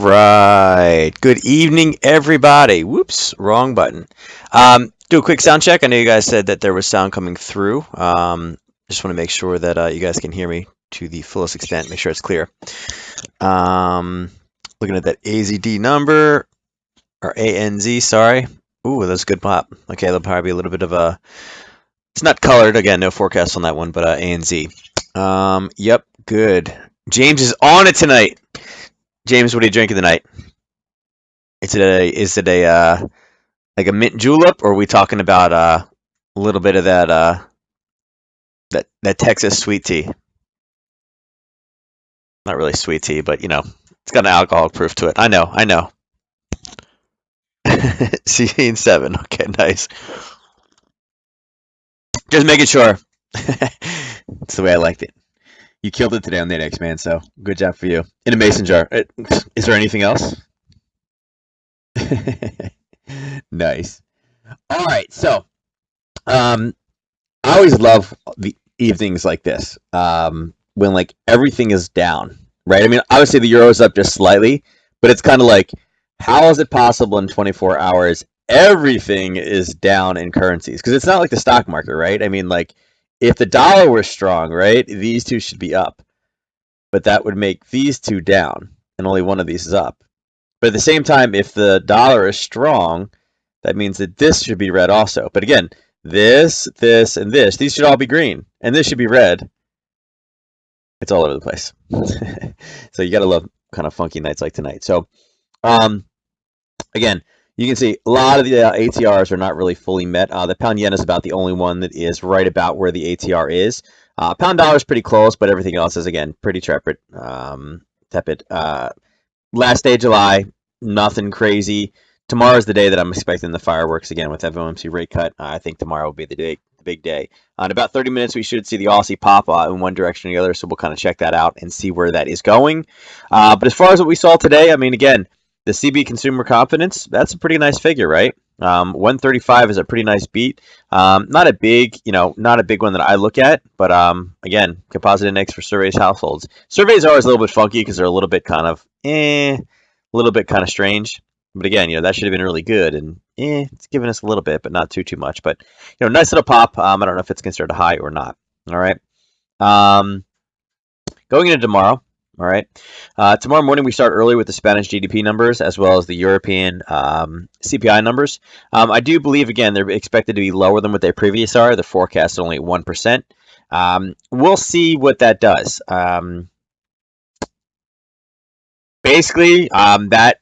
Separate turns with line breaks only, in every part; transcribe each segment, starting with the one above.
right. Good evening, everybody. Whoops, wrong button. Do a quick sound check. I know you guys said that there was sound coming through. Just want to make sure that you guys can hear me to the fullest extent. Make sure it's clear. Um, Looking at that AZD number, or ANZ, sorry. Ooh, that's a good pop. Okay, there'll probably be a little bit of a... It's not colored. Again, no forecast on that one, but ANZ. Yep, good. James is on it tonight. James, what are you drinking tonight? Is it a like a mint julep, or are we talking about a little bit of that Texas sweet tea? Not really sweet tea, but it's got an alcoholic proof to it. I know. Scene 7. Okay, nice. Just making sure. That's the way I liked it. You killed it today on the X Man, so good job for you. In a mason jar. Is there anything else? Nice. All right, so I always love the evenings like this, when like everything is down, right? I mean, obviously the euro's up just slightly, but it's kind of like, how is it possible in 24 hours everything is down in currencies? Because it's not like the stock market, right? I mean, like if the dollar were strong, right, these two should be up, but that would make these two down, and only one of these is up. But at the same time, if the dollar is strong, that means that this should be red also. But again, this, and this, these should all be green, and this should be red. It's all over the place. So you gotta love kind of funky nights like tonight. So, again, you can see a lot of the ATRs are not really fully met. The pound yen is about the only one that is right about where the ATR is. Pound dollar is pretty close, but everything else is, again, pretty tepid. Last day of July, nothing crazy. Tomorrow's the day that I'm expecting the fireworks again with FOMC rate cut. I think tomorrow will be the big day. In about 30 minutes, we should see the Aussie pop in one direction or the other, so we'll kind of check that out and see where that is going. But as far as what we saw today, I mean, again, the CB consumer confidence, that's a pretty nice figure, right? 135 is a pretty nice beat. Not a big one that I look at, but again, composite index for surveys households. Surveys are always a little bit funky because they're a little bit kind of a little bit kind of strange. But again, that should have been really good, and it's giving us a little bit, but not too much. But nice little pop. I don't know if it's considered a high or not. All right. Going into tomorrow. All right. Tomorrow morning we start early with the Spanish GDP numbers as well as the European CPI numbers. I do believe, again, they're expected to be lower than what they previously are. The forecast is only 1%. We'll see what that does. Basically, that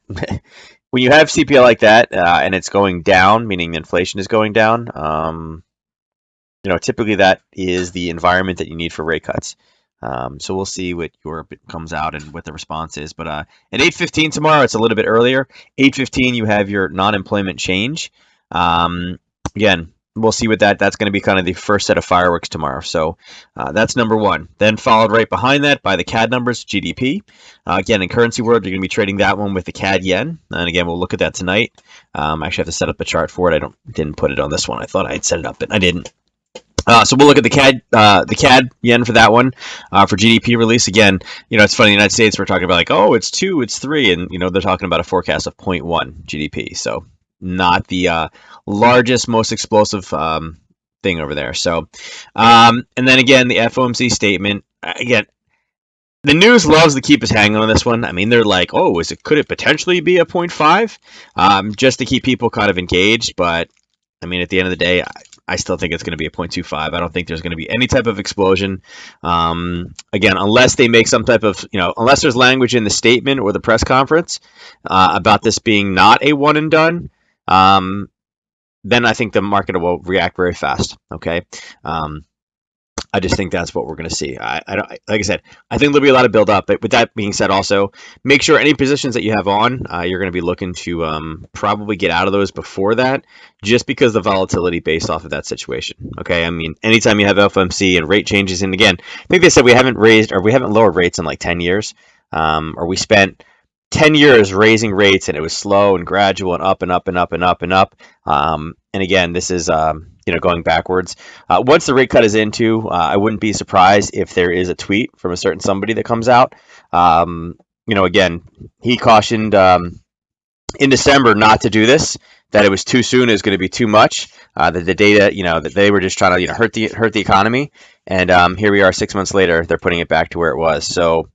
when you have CPI like that and it's going down, meaning inflation is going down, typically that is the environment that you need for rate cuts. So we'll see what Europe comes out and what the response is. But at 8:15 tomorrow, it's a little bit earlier. 8:15, you have your non-employment change. Again, we'll see what that's going to be kind of the first set of fireworks tomorrow. So that's number one. Then followed right behind that by the CAD numbers, GDP. Again, in currency world, you're going to be trading that one with the CAD yen. And again, we'll look at that tonight. I actually have to set up a chart for it. Didn't put it on this one. I thought I'd set it up, but I didn't. So we'll look at the CAD yen for that one for GDP release. Again, it's funny. In the United States, we're talking about like, oh, it's 2, it's 3, and they're talking about a forecast of 0.1 GDP. So not the largest, most explosive thing over there. So, and then again, the FOMC statement. Again, the news loves to keep us hanging on this one. I mean, they're like, oh, could it potentially be a 0.5? Just to keep people kind of engaged. But I mean, at the end of the day, I still think it's going to be a 0.25. I don't think there's going to be any type of explosion. Again, unless they make some type of, unless there's language in the statement or the press conference about this being not a one and done, then I think the market will react very fast. Okay. I just think that's what we're going to see. I don't, like I said, I think there'll be a lot of build up. But with that being said, also make sure any positions that you have on, you're going to be looking to probably get out of those before that, just because the volatility based off of that situation. Okay, I mean, anytime you have FOMC and rate changes, and again, I think they said we haven't lowered rates in like 10 years, or we spent 10 years raising rates and it was slow and gradual and up and up and up and up and up. And again, this is going backwards. Once the rate cut is into, I wouldn't be surprised if there is a tweet from a certain somebody that comes out again, he cautioned in December not to do this. That it was too soon, it was going to be too much. That the data, that they were just trying to hurt the economy, and here we are 6 months later, they're putting it back to where it was. So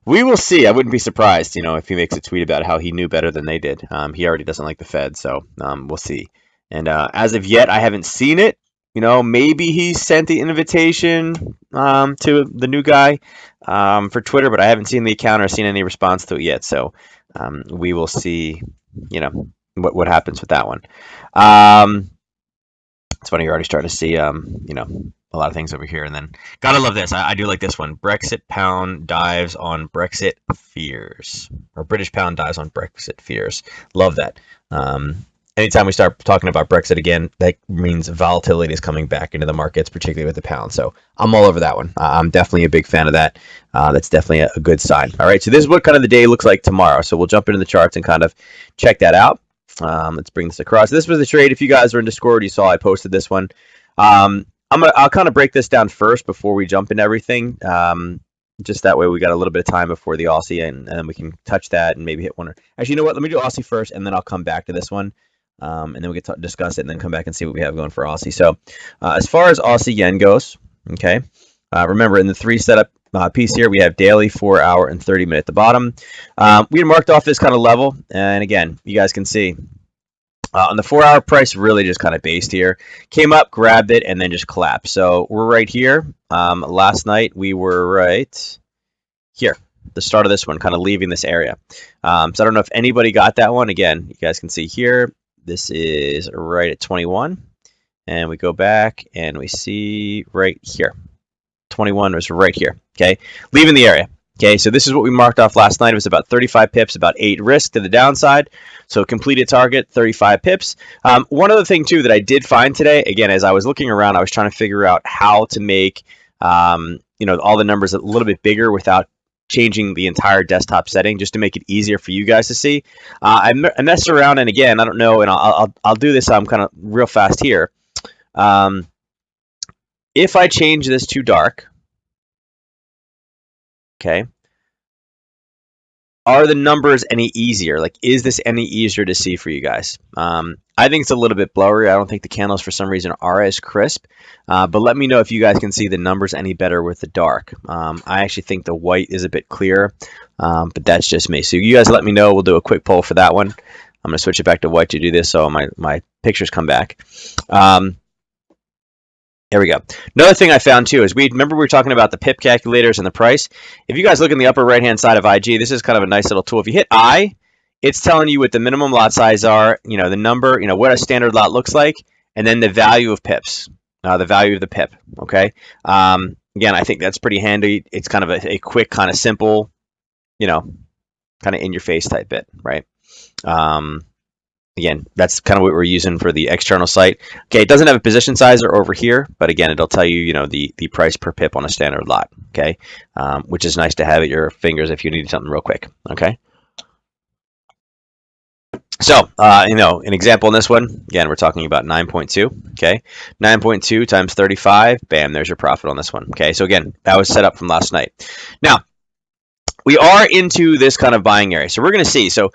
we will see. I wouldn't be surprised, if he makes a tweet about how he knew better than they did. He already doesn't like the Fed, so we'll see. And as of yet, I haven't seen it. Maybe he sent the invitation to the new guy for Twitter, but I haven't seen the account or seen any response to it yet. So we will see, what happens with that one. It's funny, you're already starting to see, a lot of things over here. And then, gotta love this. I do like this one. Brexit pound dives on Brexit fears, or British pound dives on Brexit fears. Love that. Anytime we start talking about Brexit again, that means volatility is coming back into the markets, particularly with the pound. So I'm all over that one. I'm definitely a big fan of that. That's definitely a good sign. All right, so this is what kind of the day looks like tomorrow. So we'll jump into the charts and kind of check that out. Let's bring this across. This was the trade. If you guys are in Discord, you saw I posted this one. I'll kind of break this down first before we jump into everything. Just that way we got a little bit of time before the Aussie, and then we can touch that and maybe hit one. Actually, you know what? Let me do Aussie first, and then I'll come back to this one. And then we can discuss it and then come back and see what we have going for Aussie. So as far as Aussie Yen goes, okay, remember in the 3 setup piece here, we have daily, 4 hour, and 30-minute at the bottom. We marked off this kind of level, and again, you guys can see on the 4 hour price really just kind of based here. Came up, grabbed it, and then just collapsed. So we're right here. Last night we were right here. The start of this one, kind of leaving this area. So I don't know if anybody got that one. Again, you guys can see here. This is right at 21, and we go back and we see right here. 21 was right here, okay? Leaving the area, okay? So this is what we marked off last night. It was about 35 pips, about 8 risk to the downside. So completed target, 35 pips. One other thing, too, that I did find today, again, as I was looking around, I was trying to figure out how to make, all the numbers a little bit bigger without changing the entire desktop setting, just to make it easier for you guys to see. I messed around, and again, I don't know, and I'll do this kind of real fast here. If I change this to dark, okay, are the numbers any easier? Like, is this any easier to see for you guys? I think it's a little bit blurry. I don't think the candles for some reason are as crisp, but let me know if you guys can see the numbers any better with the dark. I actually think the white is a bit clearer, but that's just me. So you guys let me know. We'll do a quick poll for that one. I'm going to switch it back to white to do this so my pictures come back. There we go. Another thing I found too is remember we were talking about the pip calculators and the price. If you guys look in the upper right hand side of IG, this is kind of a nice little tool. If you hit I, it's telling you what the minimum lot size are, the number, what a standard lot looks like, and then the value of pips, the value of the pip. Okay. Again, I think that's pretty handy. It's kind of a quick, kind of simple, kind of in your face type bit, right? Again, that's kind of what we're using for the external site. Okay, it doesn't have a position sizer over here, but again, it'll tell you, the price per pip on a standard lot. Okay, which is nice to have at your fingers if you need something real quick. Okay. So, an example in this one, again, we're talking about 9.2. Okay, 9.2 times 35. Bam, there's your profit on this one. Okay, so again, that was set up from last night. Now, we are into this kind of buying area, so we're going to see. So,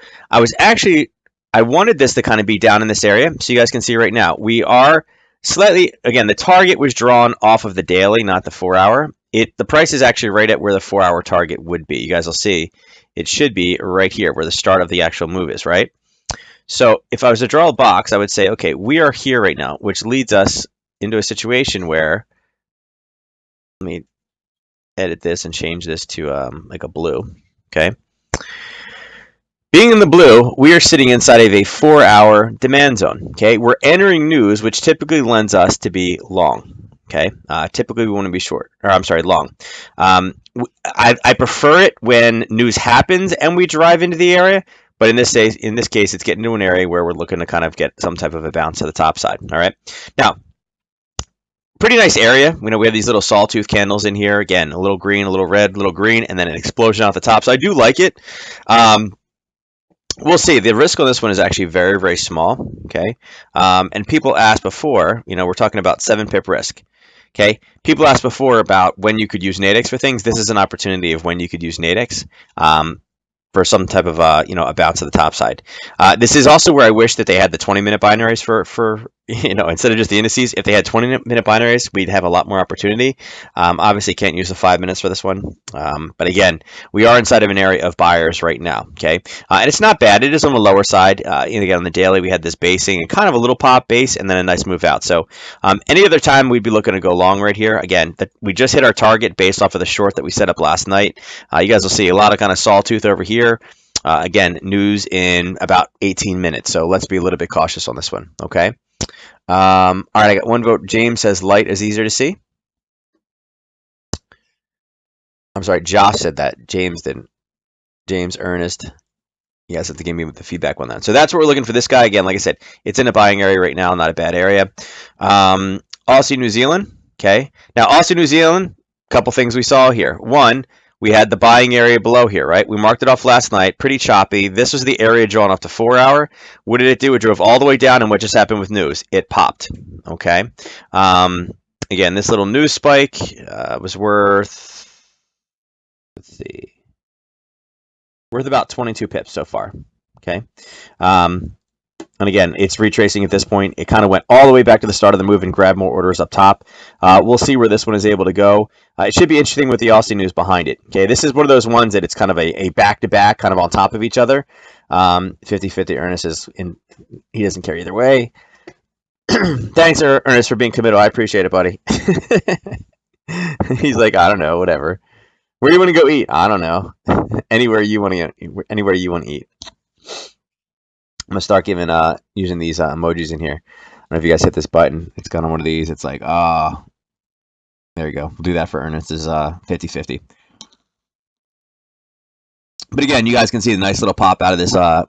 I wanted this to kind of be down in this area, so you guys can see right now. We are slightly, again, the target was drawn off of the daily, not the 4 hour. The price is actually right at where the 4 hour target would be. You guys will see it should be right here where the start of the actual move is, right? So if I was to draw a box, I would say, okay, we are here right now, which leads us into a situation where, let me edit this and change this to like a blue, okay? Being in the blue, we are sitting inside of a 4 hour demand zone. Okay, we're entering news, which typically lends us to be long. Okay, typically we want to be short, or I'm sorry, long. I prefer it when news happens and we drive into the area, but in this case, it's getting to an area where we're looking to kind of get some type of a bounce to the top side. All right, now. Pretty nice area. We have these little sawtooth candles in here. Again, a little green, a little red, a little green, and then an explosion off the top. So I do like it. We'll see. The risk on this one is actually very, very small. Okay. And people asked before, we're talking about 7 pip risk. Okay, people asked before about when you could use Nadix for things. This is an opportunity of when you could use Nadix. For some type of a bounce to the top side. This is also where I wish that they had the 20-minute binaries for instead of just the indices. If they had 20-minute binaries, we'd have a lot more opportunity. Obviously, can't use the 5 minutes for this one, but again, we are inside of an area of buyers right now. Okay, and it's not bad. It is on the lower side. And again, on the daily, we had this basing and kind of a little pop base, and then a nice move out. So any other time, we'd be looking to go long right here. Again, we just hit our target based off of the short that we set up last night. You guys will see a lot of kind of sawtooth over here. Again, news in about 18 minutes, so let's be a little bit cautious on this one, okay? All right, I got one vote. James says light is easier to see. I'm sorry, Josh said that. James didn't. James, Ernest. You guys have to give me the feedback on that. So that's what we're looking for this guy. Again, like I said, it's in a buying area right now, not a bad area. Aussie, New Zealand, okay? Now, Aussie, New Zealand, a couple things we saw here. One, we had the buying area below here, right? We marked it off last night, pretty choppy. This was the area drawn off the 4 hour. What did it do? It drove all the way down, and what just happened with news? It popped, okay? Again, this little news spike was worth, let's see, worth about 22 pips so far, okay? And again, it's retracing at this point. It kind of went all the way back to the start of the move and grabbed more orders up top. We'll see where this one is able to go. It should be interesting with the Aussie news behind it. Okay, this is one of those ones that it's kind of a back-to-back, kind of on top of each other. 50-50 Ernest is in. He doesn't care either way. Thanks, Ernest, for being committed. I appreciate it, buddy. He's like, I don't know, whatever. Where do you want to go eat? I don't know. Anywhere you want to eat. I'm gonna start giving using these emojis in here. I don't know if you guys hit this button. It's got on one of these. It's like, there you go. We'll do that for Ernest. Is 50-50. But again, you guys can see the nice little pop out of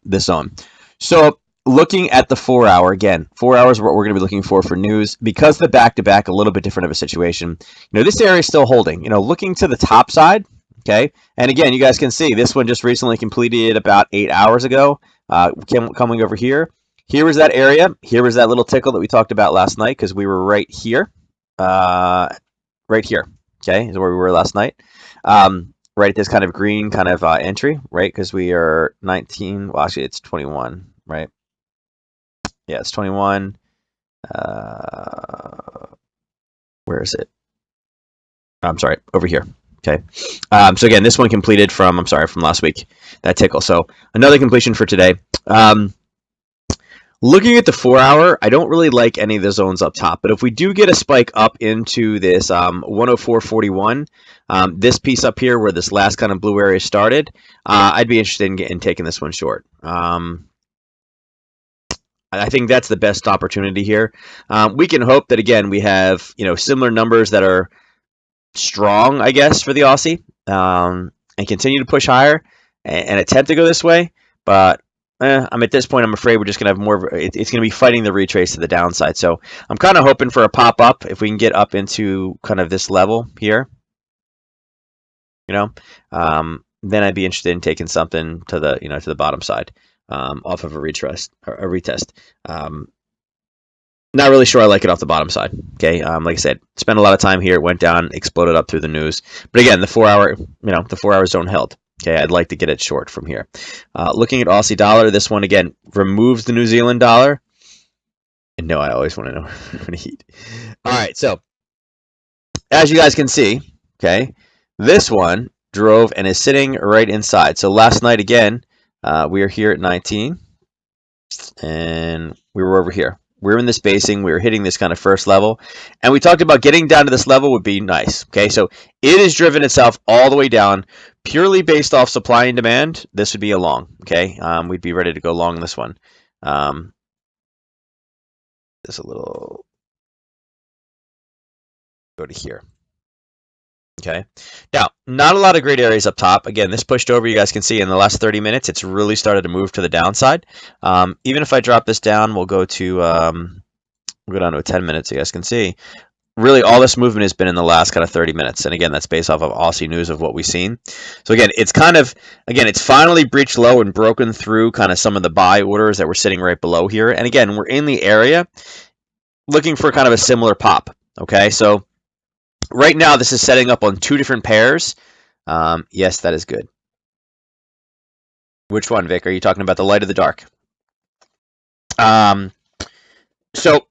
this zone. So looking at the 4 hour, again, 4 hours what we're going to be looking for news. Because the back-to-back, a little bit different of a situation. This area is still holding. Looking to the top side, okay? And again, you guys can see this one just recently completed about 8 hours ago. Coming over here. Here was that area. Here was that little tickle that we talked about last night because we were right here. Right here, okay, is where we were last night. Right at this kind of green kind of entry, right, because we are 19. Well, actually, it's 21, right? Yeah, it's 21. Where is it? I'm sorry, over here. Okay. So again, this one completed from last week, that tickle. So another completion for today. Looking at the 4 hour, I don't really like any of the zones up top, but if we do get a spike up into this 104.41, this piece up here where this last kind of blue area started, I'd be interested in taking this one short. I think that's the best opportunity here. We can hope that, again, we have similar numbers that are strong, I guess, for the Aussie, and continue to push higher and attempt to go this way. But I'm at this point, I'm afraid we're just going to have more of it's going to be fighting the retrace to the downside. So I'm kind of hoping for a pop up if we can get up into kind of this level here. Then I'd be interested in taking something to the to the bottom side off of a retest. Not really sure I like it off the bottom side. Okay, like I said, spent a lot of time here. It went down, exploded up through the news. But again, the 4 hour, the 4 hour zone held. Okay, I'd like to get it short from here. Looking at Aussie dollar, this one again removes the New Zealand dollar. And no, I always want to know when to eat. All right, so as you guys can see, okay, this one drove and is sitting right inside. So last night again, we are here at 19, and we were over here. We're in this basing. We were hitting this kind of first level. And we talked about getting down to this level would be nice. Okay, so it has driven itself all the way down purely based off supply and demand. This would be a long. Okay, we'd be ready to go long this one. Just a little. Go to here. Okay, now not a lot of great areas up top. Again, this pushed over. You guys can see in the last 30 minutes, it's really started to move to the downside. Even if I drop this down, we'll go to we'll go down to 10 minutes. You guys can see really all this movement has been in the last kind of 30 minutes. And again, that's based off of Aussie news of what we've seen. So again, it's it's finally breached low and broken through kind of some of the buy orders that were sitting right below here. And again, we're in the area looking for kind of a similar pop. Okay, so Right now, this is setting up on two different pairs. Yes, that is good. Which one, Vic? Are you talking about the light or the dark? Um, so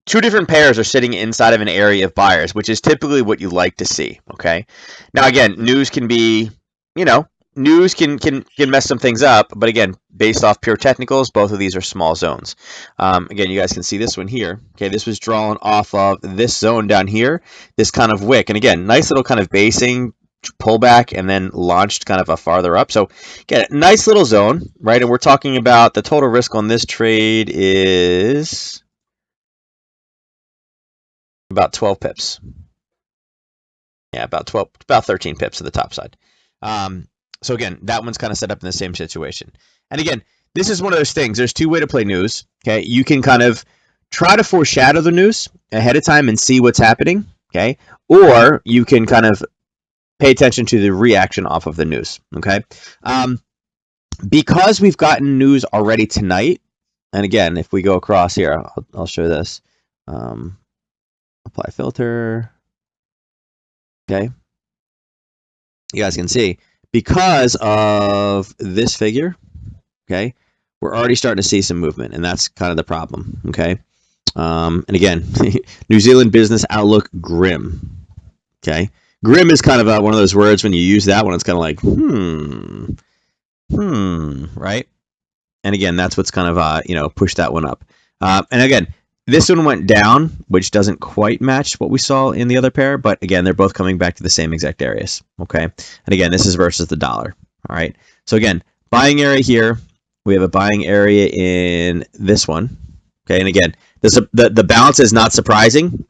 two different pairs are sitting inside of an area of buyers, which is typically what you like to see. Okay. Now, again, news can be, you know, news can mess some things up, but again, based off pure technicals, both of these are small zones. Again, you guys can see this one here. Okay, this was drawn off of this zone down here, this kind of wick, and again, nice little kind of basing pullback and then launched kind of a farther up. So again, nice little zone, right? And we're talking about the total risk on this trade is about 12 pips. Yeah, about 13 pips to the top side. So again, that one's kind of set up in the same situation. And again, this is one of those things. There's two ways to play news. Okay, you can kind of try to foreshadow the news ahead of time and see what's happening. Okay, or you can kind of pay attention to the reaction off of the news. Okay, because we've gotten news already tonight. And again, if we go across here, I'll show this. Apply filter. Okay, you guys can see because of this figure, okay, we're already starting to see some movement, and that's kind of the problem, okay. And again, New Zealand business outlook grim, okay. Grim is kind of one of those words when you use that one, it's kind of like right. And again, that's what's kind of pushed that one up. And again, this one went down, which doesn't quite match what we saw in the other pair, but again, they're both coming back to the same exact areas, okay? And again, this is versus the dollar, all right? So again, buying area here, we have a buying area in this one, okay? And again, the balance is not surprising.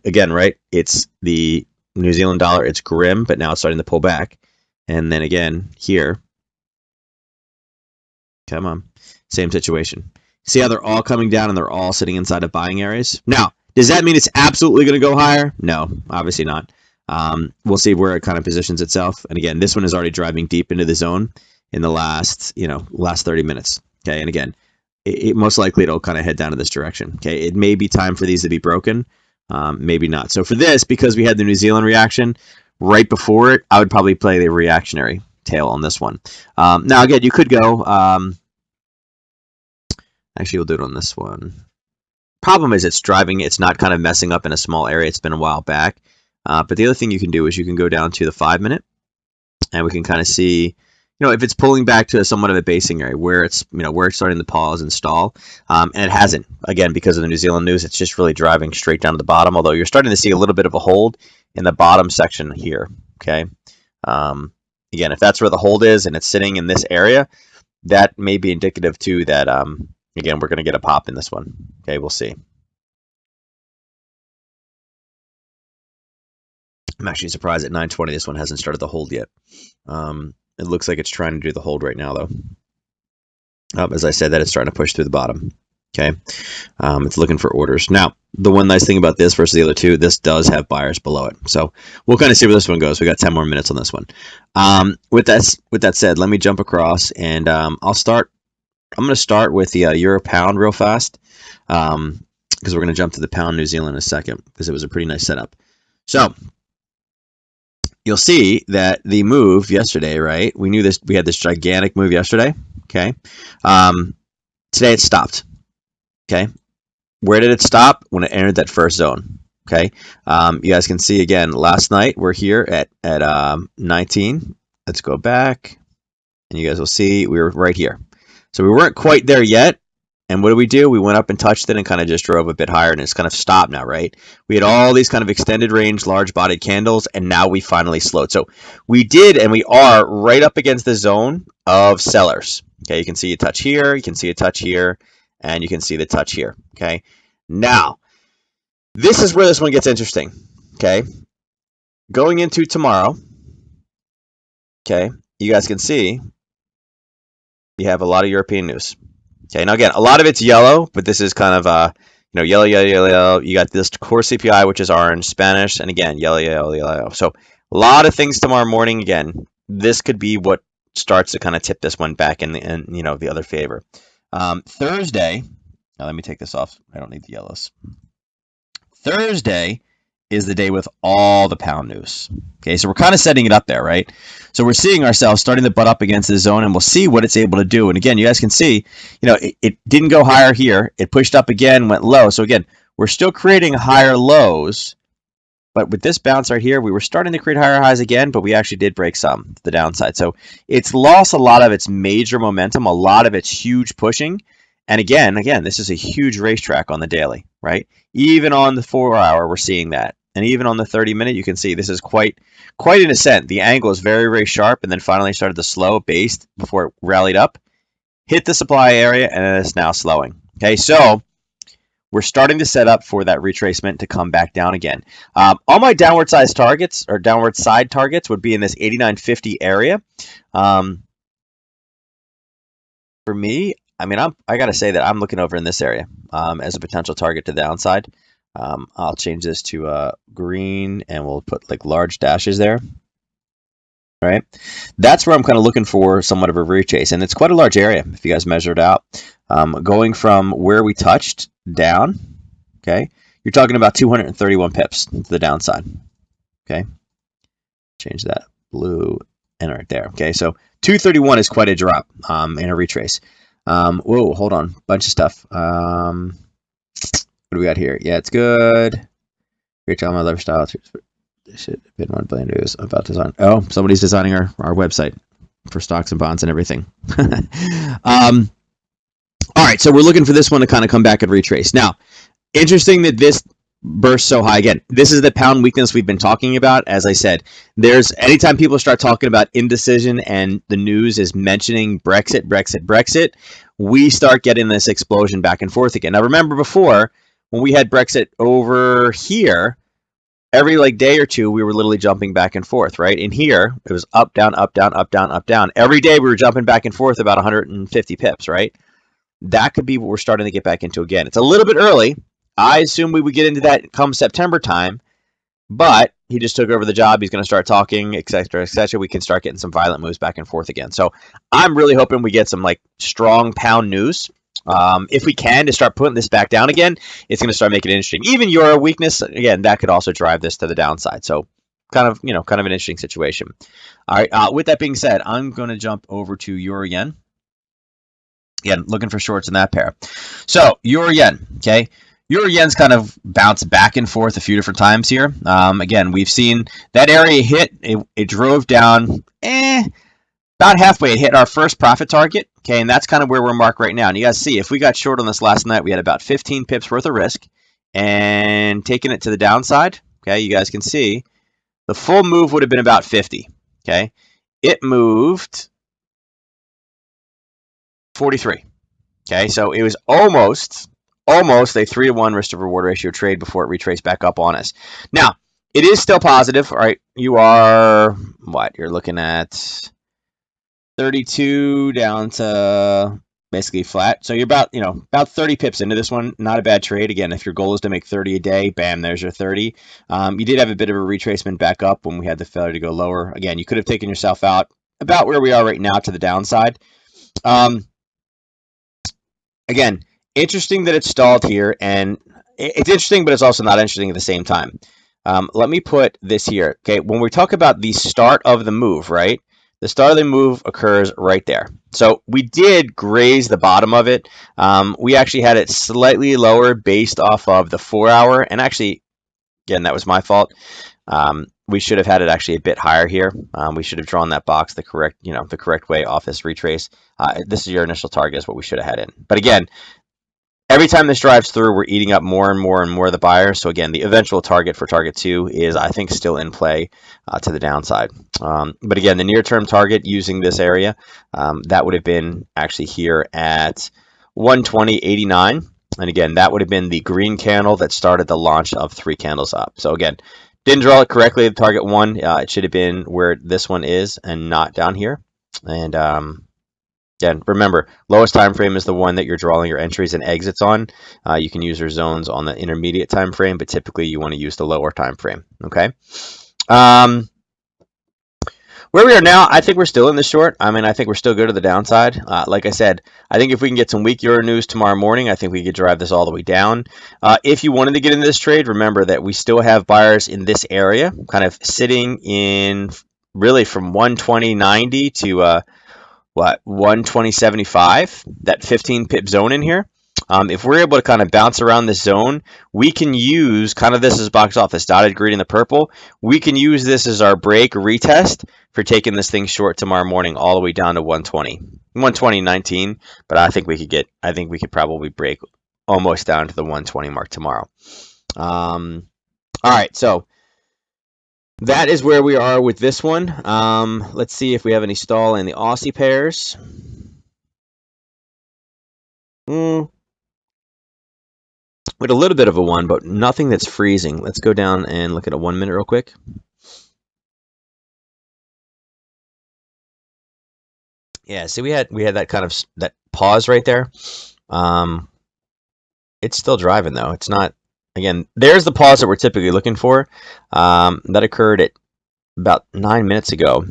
Again, right? It's the New Zealand dollar, it's grim, but now it's starting to pull back. And then again, here, come on, same situation. See how they're all coming down and they're all sitting inside of buying areas? Now, does that mean it's absolutely going to go higher? No, obviously not. We'll see where it kind of positions itself. And again, this one is already driving deep into the zone in the last 30 minutes. Okay, and again, it most likely it'll kind of head down in this direction. Okay, it may be time for these to be broken, maybe not. So for this, because we had the New Zealand reaction right before it, I would probably play the reactionary tail on this one. Now, again, you could go. Actually, we'll do it on this one. Problem is it's driving, it's not kind of messing up in a small area. It's been a while back. But the other thing you can do is you can go down to the 5 minute and we can kind of see, if it's pulling back to somewhat of a basing area where it's, where it's starting to pause and stall. And it hasn't, again, because of the New Zealand news, it's just really driving straight down to the bottom, although you're starting to see a little bit of a hold in the bottom section here, okay? Again, if that's where the hold is and it's sitting in this area, that may be indicative too that, again, we're going to get a pop in this one. Okay, we'll see. I'm actually surprised at 9:20 this one hasn't started the hold yet. It looks like it's trying to do the hold right now, though. As I said, that it's starting to push through the bottom. Okay, it's looking for orders. Now, the one nice thing about this versus the other two, this does have buyers below it. So we'll kind of see where this one goes. We got 10 more minutes on this one. With that said, let me jump across and I'm going to start with the euro pound real fast because we're going to jump to the pound New Zealand in a second because it was a pretty nice setup. So you'll see that the move yesterday, right? We had this gigantic move yesterday. Okay. Today it stopped. Okay. Where did it stop? When it entered that first zone. Okay. You guys can see again, last night we're here at 19. Let's go back and you guys will see we were right here. So we weren't quite there yet. And what do? We went up and touched it and kind of just drove a bit higher and it's kind of stopped now, right? We had all these kind of extended range, large bodied candles, and now we finally slowed. So we did, and we are right up against the zone of sellers. Okay, you can see a touch here, you can see a touch here, and you can see the touch here. Okay, now this is where this one gets interesting. Okay, going into tomorrow, okay, you guys can see you have a lot of European news. Okay, now again, a lot of it's yellow, but this is kind of yellow, yellow, yellow. You got this core CPI, which is orange, Spanish, and again, yellow, yellow, yellow. So a lot of things tomorrow morning. Again, this could be what starts to kind of tip this one back in the other favor. Thursday. Now let me take this off. I don't need the yellows. Thursday is the day with all the pound news. Okay, so we're kind of setting it up there, right? So we're seeing ourselves starting to butt up against the zone, and we'll see what it's able to do. And again, you guys can see, it didn't go higher here. It pushed up again, went low. So again, we're still creating higher lows, but with this bounce right here, we were starting to create higher highs again, but we actually did break some to the downside. So it's lost a lot of its major momentum, a lot of its huge pushing. And again, this is a huge racetrack on the daily, right? Even on the 4-hour, we're seeing that. And even on the 30-minute, you can see this is quite an ascent. The angle is very, very sharp, and then finally started to slow, based before it rallied up, hit the supply area, and it's now slowing. Okay, so we're starting to set up for that retracement to come back down again. All my downward side targets would be in this 89.50 area. For me, I mean, I got to say that I'm looking over in this area as a potential target to the downside. I'll change this to green, and we'll put like large dashes there. All right, that's where I'm kind of looking for somewhat of a retrace, and it's quite a large area if you guys measure it out. Going from where we touched down, okay, you're talking about 231 pips to the downside. Okay, change that blue and right there. Okay, so 231 is quite a drop in a retrace. Whoa, hold on, bunch of stuff. What do we got here? Yeah, it's good. Great job, my lifestyle. This should have been 1 billion news about design. Oh, somebody's designing our website for stocks and bonds and everything. All right, so we're looking for this one to kind of come back and retrace. Now, interesting that this burst so high. Again, this is the pound weakness we've been talking about. As I said, anytime people start talking about indecision and the news is mentioning Brexit, we start getting this explosion back and forth again. Now, remember before, when we had Brexit over here, every day or two, we were literally jumping back and forth, right? In here, it was up, down, up, down, up, down, up, down. Every day we were jumping back and forth about 150 pips, right? That could be what we're starting to get back into again. It's a little bit early. I assume we would get into that come September time, but he just took over the job. He's going to start talking, et cetera, et cetera. We can start getting some violent moves back and forth again. So I'm really hoping we get some strong pound news. If we can, to start putting this back down again, it's going to start making it interesting. Even your weakness, again, that could also drive this to the downside. So kind of an interesting situation. All right. With that being said, I'm going to jump over to Euro yen. Again, looking for shorts in that pair. So Euro yen, okay. Euro yen's kind of bounced back and forth a few different times here. Again, we've seen that area hit. It drove down. About halfway, it hit our first profit target, okay, and that's kind of where we're marked right now. And you guys see, if we got short on this last night, we had about 15 pips worth of risk, and taking it to the downside, okay, you guys can see, the full move would have been about 50, okay. It moved 43, okay, so it was almost a 3-to-1 risk to reward ratio trade before it retraced back up on us. Now, it is still positive, all right, you are, what, you're looking at 32 down to basically flat. So you're about 30 pips into this one. Not a bad trade. Again, if your goal is to make 30 a day, bam, there's your 30. You did have a bit of a retracement back up when we had the failure to go lower. Again, you could have taken yourself out about where we are right now to the downside. Again, interesting that it's stalled here, and it's interesting, but it's also not interesting at the same time. Let me put this here. Okay, when we talk about the start of the move, right? The start of the move occurs right there. So we did graze the bottom of it. We actually had it slightly lower based off of the 4-hour. And actually, again, that was my fault. We should have had it actually a bit higher here. We should have drawn that box the correct way off this retrace. This is your initial target is what we should have had in. But again, every time this drives through, we're eating up more and more and more of the buyer. So again, the eventual target for target 2 is, I think, still in play to the downside. But again, the near-term target using this area, that would have been actually here at 120.89. And again, that would have been the green candle that started the launch of 3 candles up. So again, didn't draw it correctly at target 1. It should have been where this one is and not down here. And again, remember, lowest time frame is the one that you're drawing your entries and exits on. You can use your zones on the intermediate time frame, but typically you want to use the lower time frame. Okay. Where we are now, I think we're still in the short. I mean, I think we're still good to the downside. Like I said, I think if we can get some weak euro news tomorrow morning, I think we could drive this all the way down. If you wanted to get into this trade, remember that we still have buyers in this area, kind of sitting in really from 120.90 to 120.75, that 15 pip zone in here. If we're able to kind of bounce around this zone, we can use kind of this as box off, this dotted green and the purple. We can use this as our break retest for taking this thing short tomorrow morning all the way down to 120, 120.19. But I think we could probably break almost down to the 120 mark tomorrow. All right, so that is where we are with this one. Let's see if we have any stall in the Aussie pairs. With a little bit of a one, but nothing that's freezing. Let's go down and look at a 1 minute real quick. Yeah, see, we had that kind of that pause right there. It's still driving though. It's not. Again, there's the pause that we're typically looking for. That occurred at about 9 minutes ago.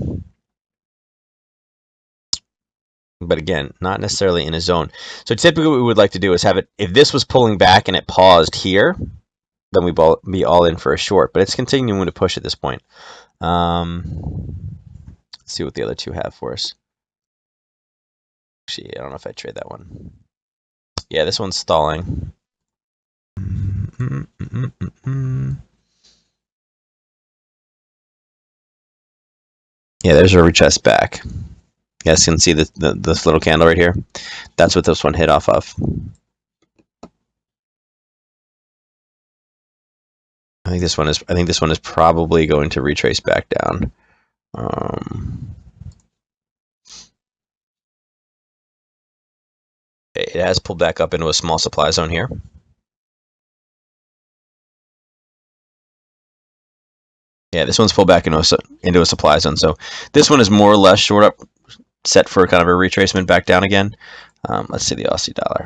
But again, not necessarily in a zone. So typically what we would like to do is have it, if this was pulling back and it paused here, then we'd be all in for a short. But it's continuing to push at this point. Let's see what the other two have for us. Actually, I don't know if I trade that one. Yeah, this one's stalling. Yeah, there's a retest back. You guys can see this little candle right here. That's what this one hit off of. I think this one is probably going to retrace back down. It has pulled back up into a small supply zone here. Yeah, this one's pulled back into a supply zone. So this one is more or less short up, set for kind of a retracement back down again. Let's see the Aussie dollar.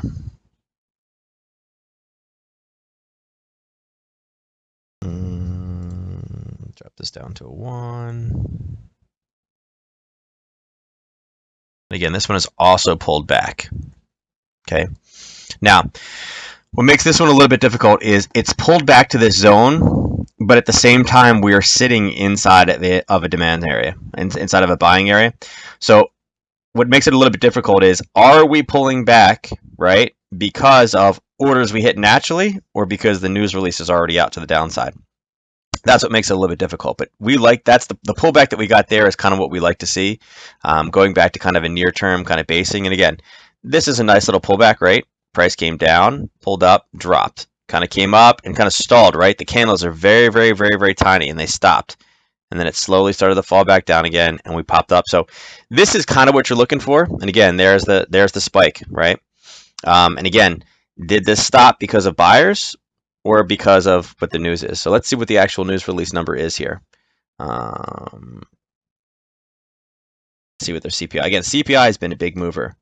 Drop this down to a 1. Again, this one is also pulled back. Okay. Now, what makes this one a little bit difficult is it's pulled back to this zone, but at the same time, we are sitting inside of a demand area, inside of a buying area. So what makes it a little bit difficult is, are we pulling back, right, because of orders we hit naturally, or because the news release is already out to the downside? That's what makes it a little bit difficult. But that's the pullback that we got there is kind of what we like to see, going back to kind of a near term kind of basing. And again, this is a nice little pullback, right? Price came down, pulled up, dropped, kind of came up and kind of stalled, right? The candles are very, very, very, very tiny, and they stopped. And then it slowly started to fall back down again, and we popped up. So this is kind of what you're looking for. And again, there's the spike, right? And again, did this stop because of buyers or because of what the news is? So let's see what the actual news release number is here. See what their CPI. Again, CPI has been a big mover.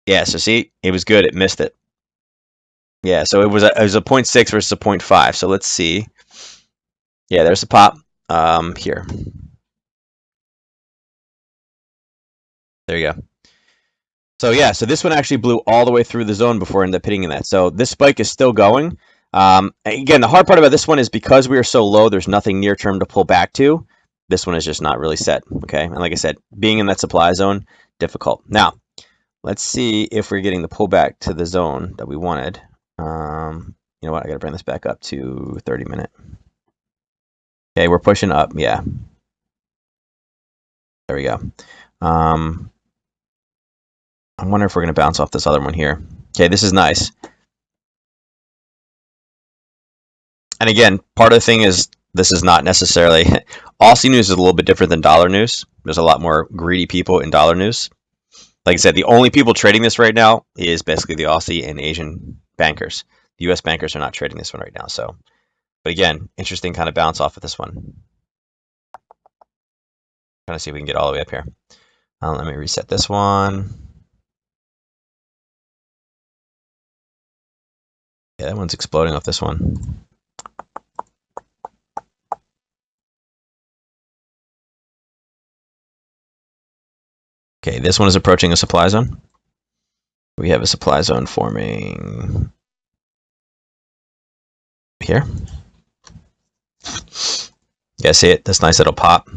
Yeah, so see, it was good. It missed it. Yeah, so it was a 0.6 versus a 0.5. So let's see. Yeah, there's a pop here. There you go. So yeah, so this one actually blew all the way through the zone before it ended up hitting in that. So this spike is still going. Again, the hard part about this one is because we are so low, there's nothing near term to pull back to. This one is just not really set, okay? And like I said, being in that supply zone, difficult. Now, let's see if we're getting the pullback to the zone that we wanted. You know what? I got to bring this back up to 30 minute. Okay, we're pushing up. Yeah. There we go. I'm wondering if we're going to bounce off this other one here. Okay, this is nice. And again, part of the thing is this is not necessarily Aussie news is a little bit different than dollar news. There's a lot more greedy people in dollar news. Like I said, the only people trading this right now is basically the Aussie and Asian bankers. The U.S. bankers are not trading this one right now. So, but again, interesting kind of bounce off of this one. Trying to see if we can get all the way up here. Let me reset this one. Yeah, that one's exploding off this one. Okay, this one is approaching a supply zone. We have a supply zone forming here. You guys see it? This nice little pop.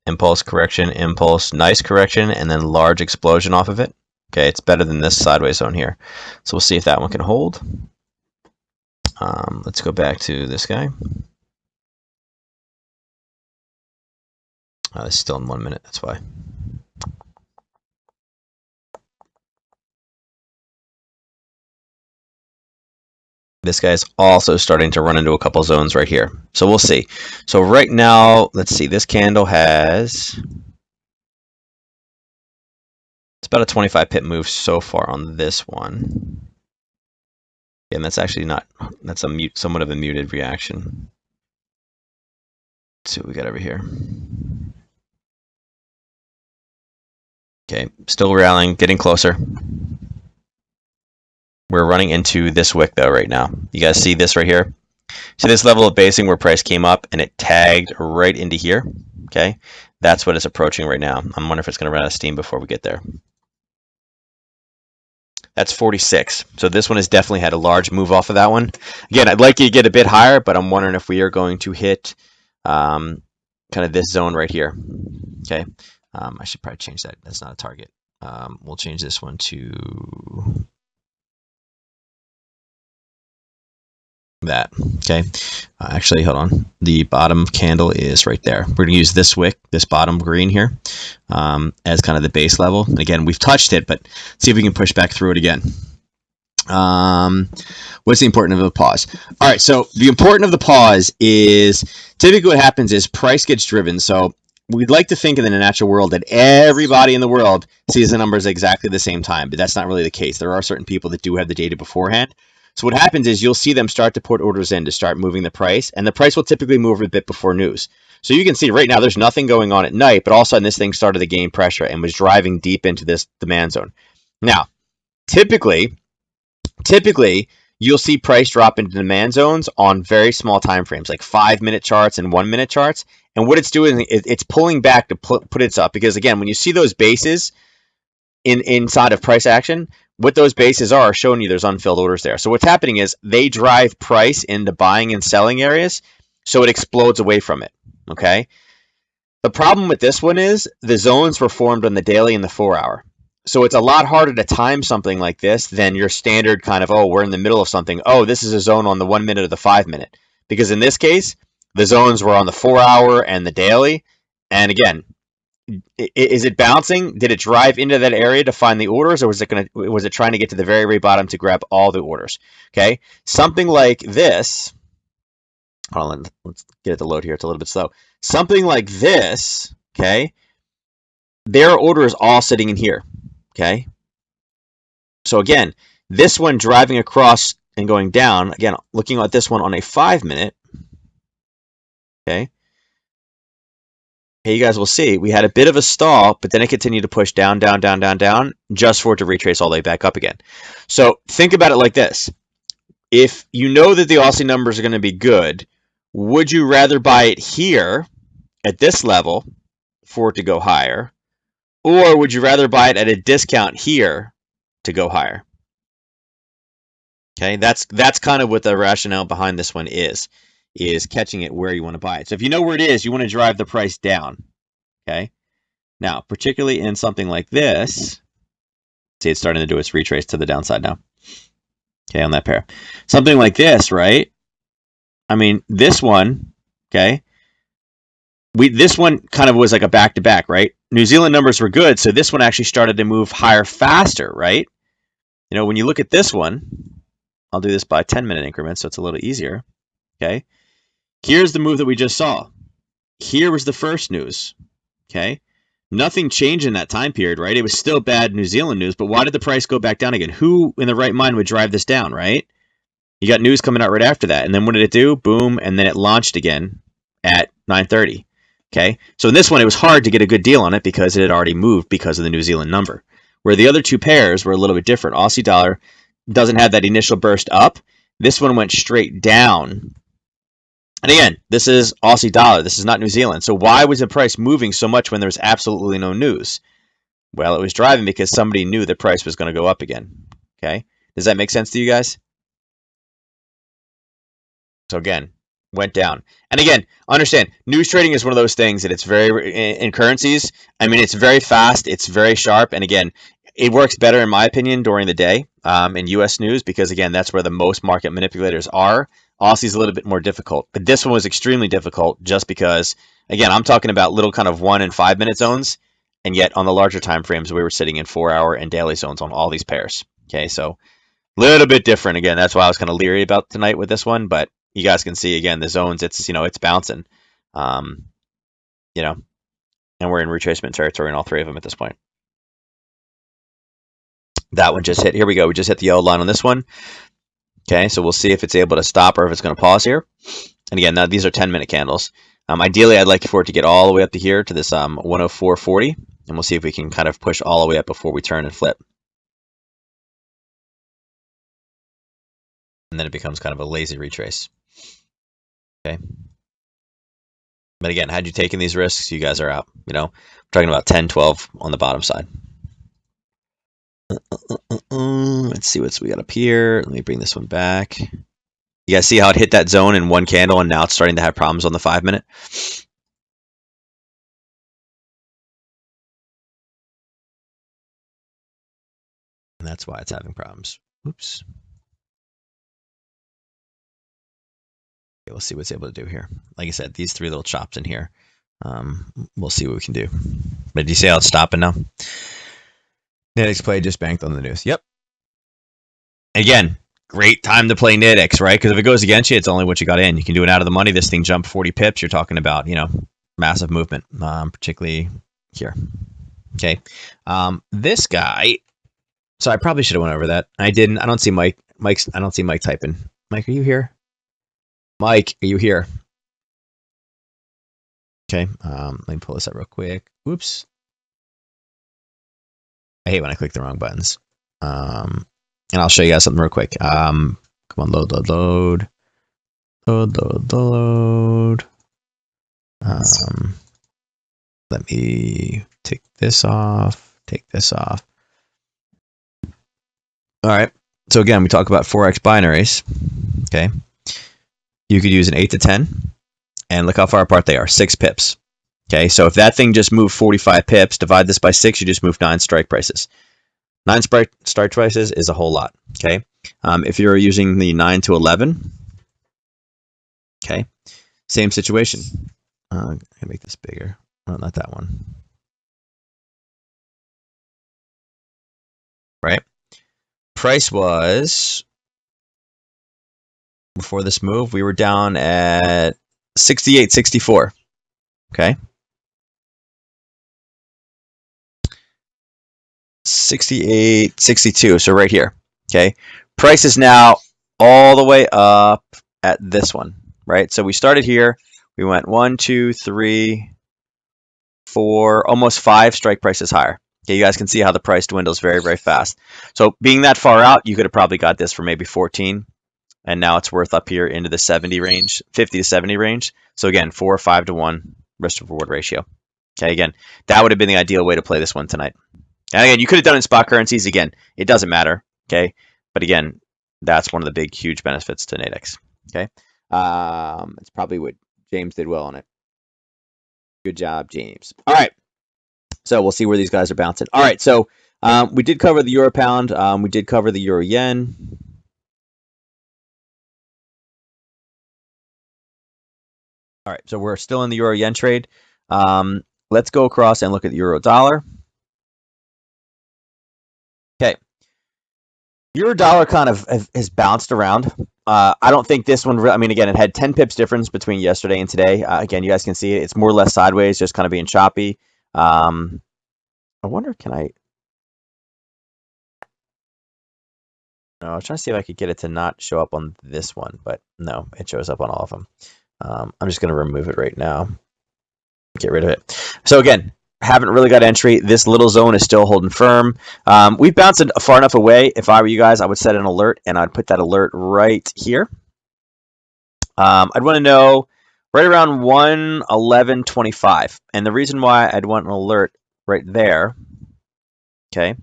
Impulse, correction, impulse, nice correction, and then large explosion off of it. Okay, it's better than this sideways zone here. So we'll see if that one can hold. Let's go back to this guy. It's still in 1 minute, that's why. This guy's also starting to run into a couple zones right here. So we'll see. So right now, let's see, this candle has, it's about a 25 pip move so far on this one. And that's actually not, that's a somewhat of a muted reaction. Let's see what we got over here. Okay, still rallying, getting closer. We're running into this wick though right now. You guys see this right here? See this level of basing where price came up and it tagged right into here? Okay, that's what it's approaching right now. I'm wondering if it's going to run out of steam before we get there. That's 46. So this one has definitely had a large move off of that one. Again, I'd like you to get a bit higher, but I'm wondering if we are going to hit kind of this zone right here. Okay, I should probably change that. That's not a target. We'll change this one to that. Okay, actually, hold on. The bottom candle is right there. We're going to use this wick, this bottom green here, as kind of the base level. And again, we've touched it, but see if we can push back through it again. What's the importance of a pause? All right, so the importance of the pause is typically what happens is price gets driven. So we'd like to think in the natural world that everybody in the world sees the numbers at exactly the same time, but that's not really the case. There are certain people that do have the data beforehand. So what happens is you'll see them start to put orders in to start moving the price, and the price will typically move a bit before news. So you can see right now there's nothing going on at night, but all of a sudden this thing started to gain pressure and was driving deep into this demand zone. Now, typically you'll see price drop into demand zones on very small time frames, like 5-minute charts and 1-minute charts. And what it's doing, it's pulling back to put it up, because again, when you see those bases inside of price action, what those bases are showing you there's unfilled orders there. So what's happening is they drive price into buying and selling areas, so it explodes away from it. Okay. The problem with this one is the zones were formed on the daily and the 4-hour. So it's a lot harder to time something like this than your standard kind of, oh, we're in the middle of something. Oh, this is a zone on the 1 minute or the 5-minute. Because in this case, the zones were on the 4-hour and the daily. And again, is it bouncing? Did it drive into that area to find the orders, or was it trying to get to the very, very bottom to grab all the orders? Okay, something like this. Hold on, let's get it to load here. It's a little bit slow. Something like this. Okay, their order is all sitting in here. Okay, so again, this one driving across and going down. Again, looking at this one on a 5-minute. Okay. You guys will see we had a bit of a stall, but then it continued to push down, down, down, down, down, just for it to retrace all the way back up again. So think about it like this. If you know that the Aussie numbers are going to be good, would you rather buy it here at this level for it to go higher, or would you rather buy it at a discount here to go higher? Okay, that's kind of what the rationale behind this one is catching it where you want to buy it. So if you know where it is, you want to drive the price down. Okay. Now, particularly in something like this, see it's starting to do its retrace to the downside now. Okay, on that pair. Something like this, right? I mean, this one, okay, this one kind of was like a back-to-back, right? New Zealand numbers were good, so this one actually started to move higher faster, right? You know, when you look at this one, I'll do this by 10-minute increments, so it's a little easier, okay? Here's the move that we just saw. Here was the first news, okay? Nothing changed in that time period, right? It was still bad New Zealand news, but why did the price go back down again? Who in the right mind would drive this down, right? You got news coming out right after that. And then what did it do? Boom. And then it launched again at 9:30. Okay. So in this one, it was hard to get a good deal on it because it had already moved because of the New Zealand number. Where the other two pairs were a little bit different. Aussie dollar doesn't have that initial burst up. This one went straight down. And again, this is Aussie dollar. This is not New Zealand. So why was the price moving so much when there was absolutely no news? Well, it was driving because somebody knew the price was going to go up again. Okay, does that make sense to you guys? So again, went down. And again, understand, news trading is one of those things that it's very, in currencies, I mean, it's very fast, it's very sharp, and again, it works better, in my opinion, during the day in U.S. news because, again, that's where the most market manipulators are. Aussie's a little bit more difficult, but this one was extremely difficult just because, again, I'm talking about little kind of 1 and 5 minute zones, and yet on the larger time frames, we were sitting in 4-hour and daily zones on all these pairs. Okay, so little bit different. Again, that's why I was kind of leery about tonight with this one, but you guys can see again the zones. It's it's bouncing, um, you know, and we're in retracement territory in all three of them at this point. That one just hit. Here we go. We just hit the yellow line on this one. Okay, so we'll see if it's able to stop or if it's going to pause here. And again, now these are 10-minute candles. Ideally, I'd like for it to get all the way up to here to this 104.40, and we'll see if we can kind of push all the way up before we turn and flip. And then it becomes kind of a lazy retrace. Okay. But again, had you taken these risks, you guys are out. We're talking about 10, 12 on the bottom side. Let's see what we got up here. Let me bring this one back. You guys see how it hit that zone in one candle and now it's starting to have problems on the 5 minute? And that's why it's having problems. Oops. Okay, we'll see what it's able to do here. Like I said, these three little chops in here. We'll see what we can do. But do you see how it's stopping now? Nitix play just banked on the news. Yep. Again, great time to play Nitix, right? Because if it goes against you, it's only what you got in. You can do it out of the money. This thing jumped 40 pips. You're talking about, massive movement, particularly here. Okay. This guy. So I probably should have went over that. I didn't. I don't see Mike. I don't see Mike typing. Mike, are you here? Mike, are you here? Okay. Let me pull this up real quick. Oops. I hate when I click the wrong buttons. And I'll show you guys something real quick. Come on, load. Let me take this off. All right. So again, we talk about forex binaries. Okay. You could use an 8 to 10, and look how far apart they are. 6 pips. Okay. So if that thing just moved 45 pips, divide this by 6, you just move 9 strike prices. 9 strike prices is a whole lot. Okay. If you're using the 9 to 11, okay, same situation. I'm gonna make this bigger. Oh, not that one. Right. Price was, before this move, we were down at 68.64. Okay. 68.62. So right here. Okay. Price is now all the way up at this one. Right. So we started here. We went 1, 2, 3, 4, almost 5 strike prices higher. Okay, you guys can see how the price dwindles very, very fast. So being that far out, you could have probably got this for maybe 14, and now it's worth up here into the 70 range, 50 to 70 range. So again, 4 or 5 to 1 risk to reward ratio. Okay, again, that would have been the ideal way to play this one tonight. And again, you could have done it in spot currencies. Again, it doesn't matter. Okay, but again, that's one of the big, huge benefits to Nadex. Okay, it's probably what James did well on it. Good job, James. All right. So we'll see where these guys are bouncing. All right. So we did cover the euro pound. We did cover the euro yen. All right. So we're still in the euro yen trade. Let's go across and look at the euro dollar. Okay. Euro dollar kind of has bounced around. I don't think this one, I mean, again, it had 10 pips difference between yesterday and today. Again, you guys can see it. It's more or less sideways, just kind of being choppy. I wonder, can I? No, I was trying to see if I could get it to not show up on this one, but no, it shows up on all of them. I'm just going to remove it right now. Get rid of it. So again, haven't really got entry. This little zone is still holding firm. We've bounced it far enough away. If I were you guys, I would set an alert, and I'd put that alert right here. I'd want to know right around 111.25. And the reason why I'd want an alert right there Okay,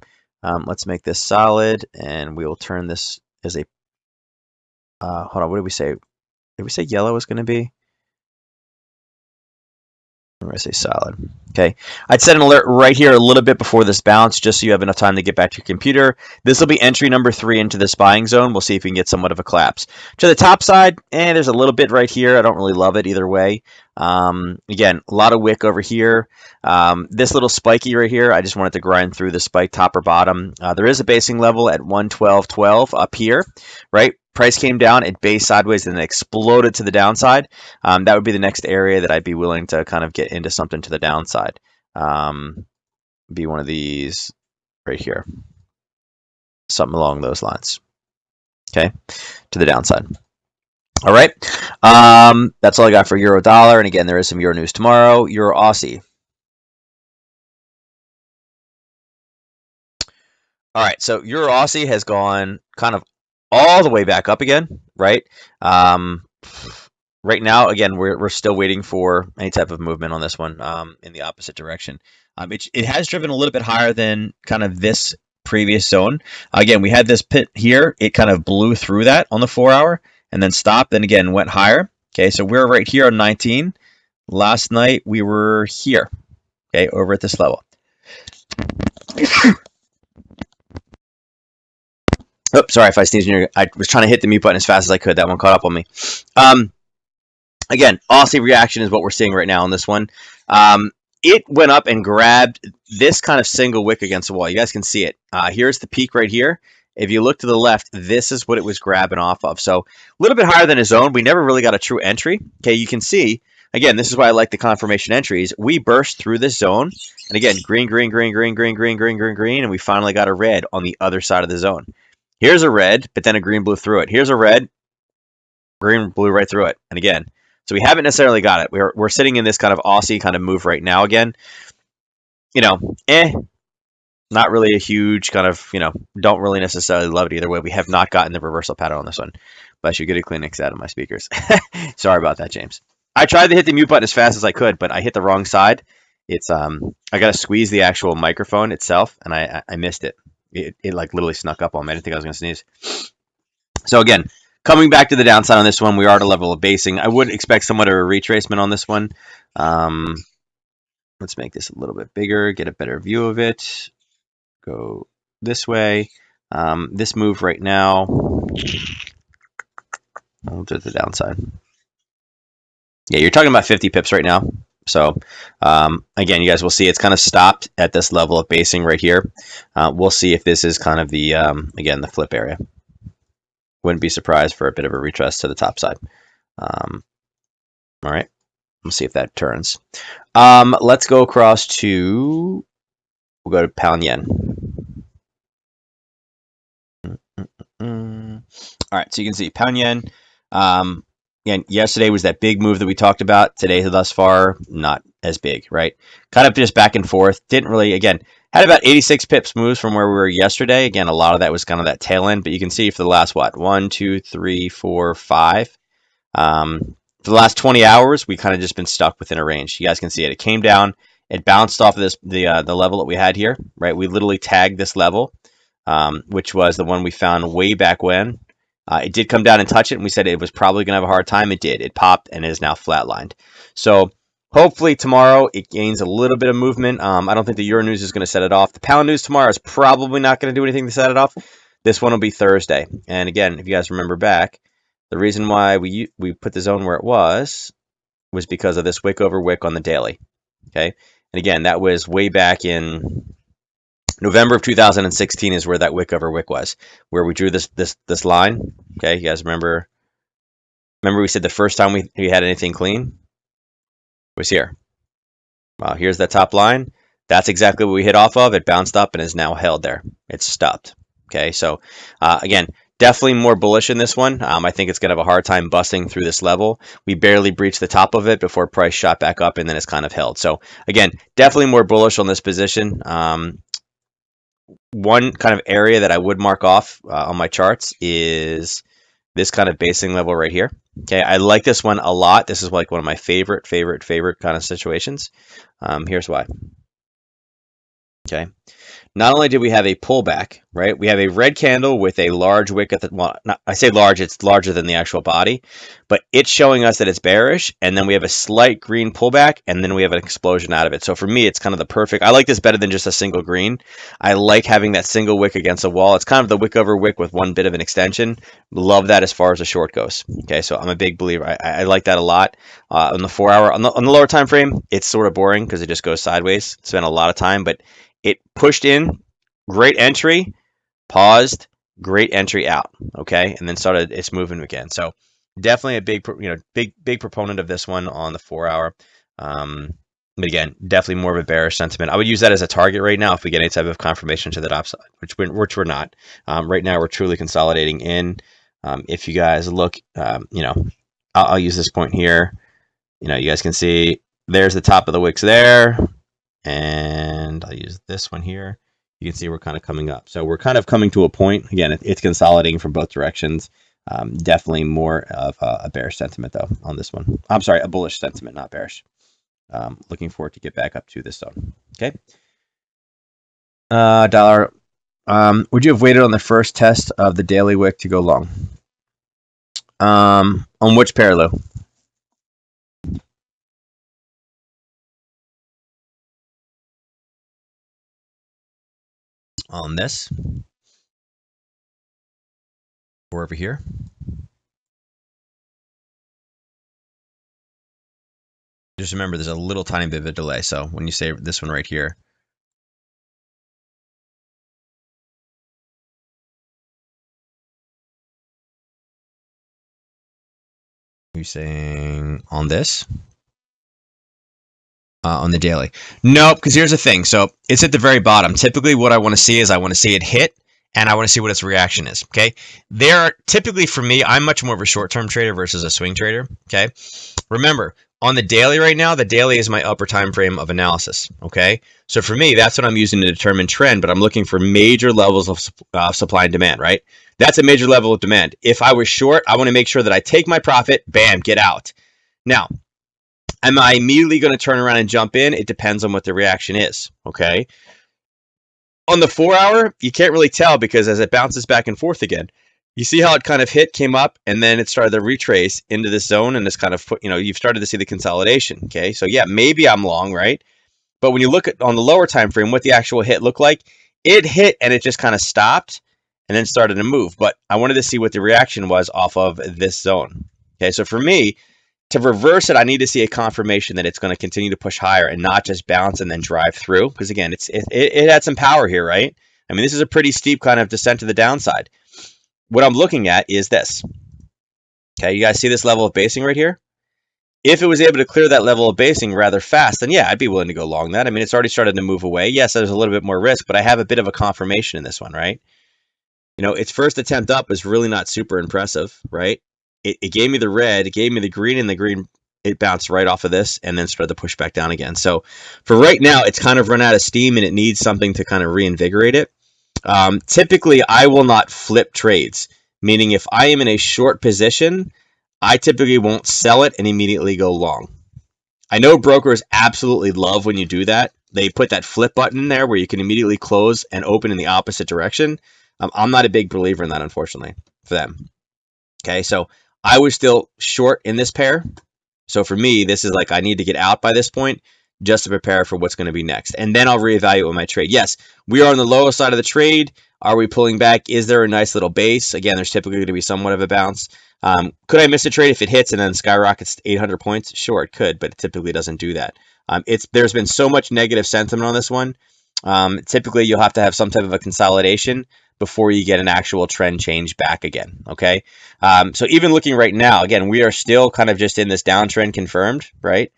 let's make this solid, and we will turn this as a, hold on, what did we say? Did we say yellow was going to be? I'm going to say solid. Okay. I'd set an alert right here a little bit before this bounce, just so you have enough time to get back to your computer. This will be entry number 3 into this buying zone. We'll see if we can get somewhat of a collapse. To the top side, there's a little bit right here. I don't really love it either way. Again, a lot of wick over here. This little spiky right here, I just wanted to grind through the spike top or bottom. There is a basing level at 112.12 up here, right? Price came down, it based sideways, and then exploded to the downside. That would be the next area that I'd be willing to kind of get into something to the downside. Be one of these right here, something along those lines. Okay, to the downside. All right, that's all I got for euro dollar. And again, there is some euro news tomorrow. Euro Aussie. All right, so Euro Aussie has gone kind of all the way back up again, right? Um, right now, again, we're still waiting for any type of movement on this one in the opposite direction. It has driven a little bit higher than kind of this previous zone. Again, we had this pit here. It kind of blew through that on the 4-hour and then stopped, then again went higher. Okay, so we're right here on 19. Last night we were here, okay, over at this level. Oops, sorry if I sneezed in your. I was trying to hit the mute button as fast as I could. That one caught up on me. Again, Aussie reaction is what we're seeing right now on this one. It went up and grabbed this kind of single wick against the wall. You guys can see it. Here's the peak right here. If you look to the left, this is what it was grabbing off of. So a little bit higher than his own. We never really got a true entry. Okay, you can see, again, this is why I like the confirmation entries. We burst through this zone. And again, green, green, green, green, green, green, green, green, green. And we finally got a red on the other side of the zone. Here's a red, but then a green blew through it. Here's a red, green blew right through it. And again, so we haven't necessarily got it. We're sitting in this kind of Aussie kind of move right now again. Not really a huge kind of, don't really necessarily love it either way. We have not gotten the reversal pattern on this one. But I should get a Kleenex out of my speakers. Sorry about that, James. I tried to hit the mute button as fast as I could, but I hit the wrong side. It's I got to squeeze the actual microphone itself, and I missed it. It like literally snuck up on me. I didn't think I was going to sneeze. So again, coming back to the downside on this one, we are at a level of basing. I would expect somewhat of a retracement on this one. Let's make this a little bit bigger, get a better view of it. Go this way. This move right now, I'll do the downside. Yeah, you're talking about 50 pips right now. So again, you guys will see it's kind of stopped at this level of basing right here. We'll see if this is kind of the, again, the flip area. Wouldn't be surprised for a bit of a retrace to the top side. All right, let's see if that turns. Let's go across to, we'll go to pound yen. All right, so you can see pound yen. Again, yesterday was that big move that we talked about. Today, thus far, not as big, right? Kind of just back and forth. Didn't really, again, had about 86 pips moves from where we were yesterday. Again, a lot of that was kind of that tail end, but you can see for the last, 1, 2, 3, 4, 5. For the last 20 hours, we kind of just been stuck within a range. You guys can see it. It came down. It bounced off of this the level that we had here, right? We literally tagged this level, which was the one we found way back when. It did come down and touch it, and we said it was probably going to have a hard time. It did. It popped and is now flatlined. So hopefully tomorrow it gains a little bit of movement. I don't think the Euro news is going to set it off. The pound news tomorrow is probably not going to do anything to set it off. This one will be Thursday. And again, if you guys remember back, the reason why we put the zone where it was because of this wick over wick on the daily. Okay, and again, that was way back in November of 2016 is where that wick over wick was, where we drew this line. Okay, you guys remember? Remember we said the first time we had anything clean was here. Well, here's that top line. That's exactly what we hit off of. It bounced up and is now held there. It's stopped. Okay, so again, definitely more bullish in this one. I think it's going to have a hard time busting through this level. We barely breached the top of it before price shot back up, and then it's kind of held. So again, definitely more bullish on this position. One kind of area that I would mark off on my charts is this kind of basing level right here. Okay, I like this one a lot. This is like one of my favorite kind of situations. Here's why. Okay. Not only did we have a pullback, right? We have a red candle with a large wick at the, well, not, I say large, it's larger than the actual body, but it's showing us that it's bearish. And then we have a slight green pullback, and then we have an explosion out of it. So for me, it's kind of the perfect, I like this better than just a single green. I like having that single wick against a wall. It's kind of the wick over wick with one bit of an extension. Love that as far as a short goes. Okay, so I'm a big believer. I like that a lot. On the 4 hour, on the lower time frame, it's sort of boring because it just goes sideways. Spent a lot of time, but it pushed in, great entry, paused, great entry out, okay, and then started its movement again. So definitely a big proponent of this one on the 4 hour. But again, definitely more of a bearish sentiment. I would use that as a target right now if we get any type of confirmation to the upside, which we're not. Right now, we're truly consolidating in. If you guys look, I'll use this point here. You guys can see there's the top of the wicks there. And I'll use this one here. You can see we're kind of coming up. So we're kind of coming to a point. Again, it's consolidating from both directions. Definitely more of a bearish sentiment, though, on this one. I'm sorry, a bullish sentiment, not bearish. Looking forward to get back up to this zone. Okay. Dollar. Would you have waited on the first test of the daily wick to go long? On which pair, Lou? On this? Or over here? Just remember, there's a little tiny bit of a delay. So when you say this one right here, you're saying on this? On the daily. Nope, because here's the thing. So it's at the very bottom. Typically, what I want to see is I want to see it hit, and I want to see what its reaction is. Okay. Typically for me, I'm much more of a short-term trader versus a swing trader. Okay. Remember, on the daily right now, the daily is my upper time frame of analysis. Okay. So for me, that's what I'm using to determine trend, but I'm looking for major levels of supply and demand, right? That's a major level of demand. If I was short, I want to make sure that I take my profit, bam, get out. Now, am I immediately going to turn around and jump in? It depends on what the reaction is, okay? On the 4 hour, you can't really tell because as it bounces back and forth again, you see how it kind of came up, and then it started to retrace into this zone, and this kind of, you've started to see the consolidation, okay? So yeah, maybe I'm long, right? But when you look at on the lower time frame, what the actual hit looked like, it hit and it just kind of stopped and then started to move. But I wanted to see what the reaction was off of this zone, okay? So for me, to reverse it, I need to see a confirmation that it's going to continue to push higher and not just bounce and then drive through. Because again, it had some power here, right? I mean, this is a pretty steep kind of descent to the downside. What I'm looking at is this. Okay, you guys see this level of basing right here? If it was able to clear that level of basing rather fast, then yeah, I'd be willing to go long that. I mean, it's already started to move away. Yes, there's a little bit more risk, but I have a bit of a confirmation in this one, right? Its first attempt up is really not super impressive, right? It gave me the red, it gave me the green, and the green, it bounced right off of this and then started to push back down again. So for right now, it's kind of run out of steam and it needs something to kind of reinvigorate it. Typically, I will not flip trades, meaning if I am in a short position, I typically won't sell it and immediately go long. I know brokers absolutely love when you do that. They put that flip button there where you can immediately close and open in the opposite direction. I'm not a big believer in that, unfortunately, for them. Okay, so I was still short in this pair. So for me, this is like I need to get out by this point just to prepare for what's going to be next. And then I'll reevaluate my trade. Yes, we are on the lower side of the trade. Are we pulling back? Is there a nice little base? Again, there's typically going to be somewhat of a bounce. Could I miss a trade if it hits and then skyrockets 800 points? Sure, it could, but it typically doesn't do that. There's been so much negative sentiment on this one. Typically, you'll have to have some type of a consolidation before you get an actual trend change back again, okay? So even looking right now, again, we are still kind of just in this downtrend confirmed, right,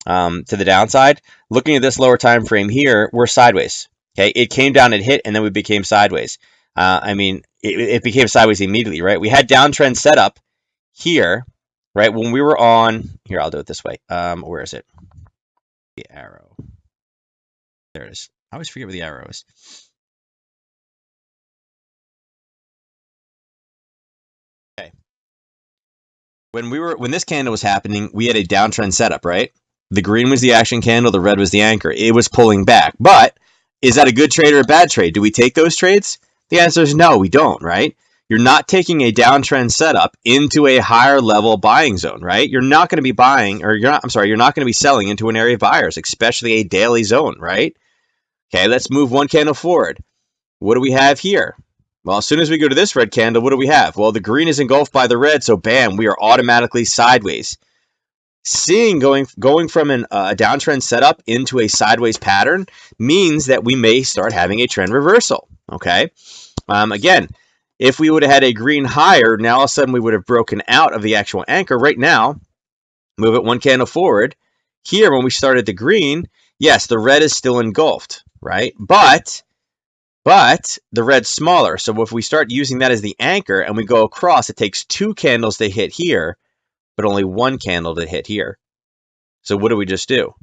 to the downside. Looking at this lower time frame here, we're sideways, okay? It came down and hit, and then we became sideways. It became sideways immediately, right? We had downtrend set up here, right, when we were on, here, I'll do it this way. Where is it? The arrow. There it is. I always forget where the arrow is. Okay. When this candle was happening, we had a downtrend setup, right? The green was the action candle, the red was the anchor. It was pulling back, but Is that a good trade or a bad trade? Do we take those trades? The answer is no, we don't, right? You're not taking a downtrend setup into a higher level buying zone, right? You're not going to be buying, or you're not going to be selling into an area of buyers, especially a daily zone, right? Okay, let's move one candle forward. What do we have here? Well, as soon as we go to this red candle, what do we have? Well, the green is engulfed by the red, so bam, we are automatically sideways. Seeing going from a downtrend setup into a sideways pattern means that we may start having a trend reversal. Okay. Again, if we would have had a green higher, now all of a sudden we would have broken out of the actual anchor. Right now, move it one candle forward. Here, when we started the green, yes, the red is still engulfed, right? But the red's smaller. So if we start using that as the anchor and we go across, it takes 2 candles to hit here, but only 1 candle to hit here. So what do we just do?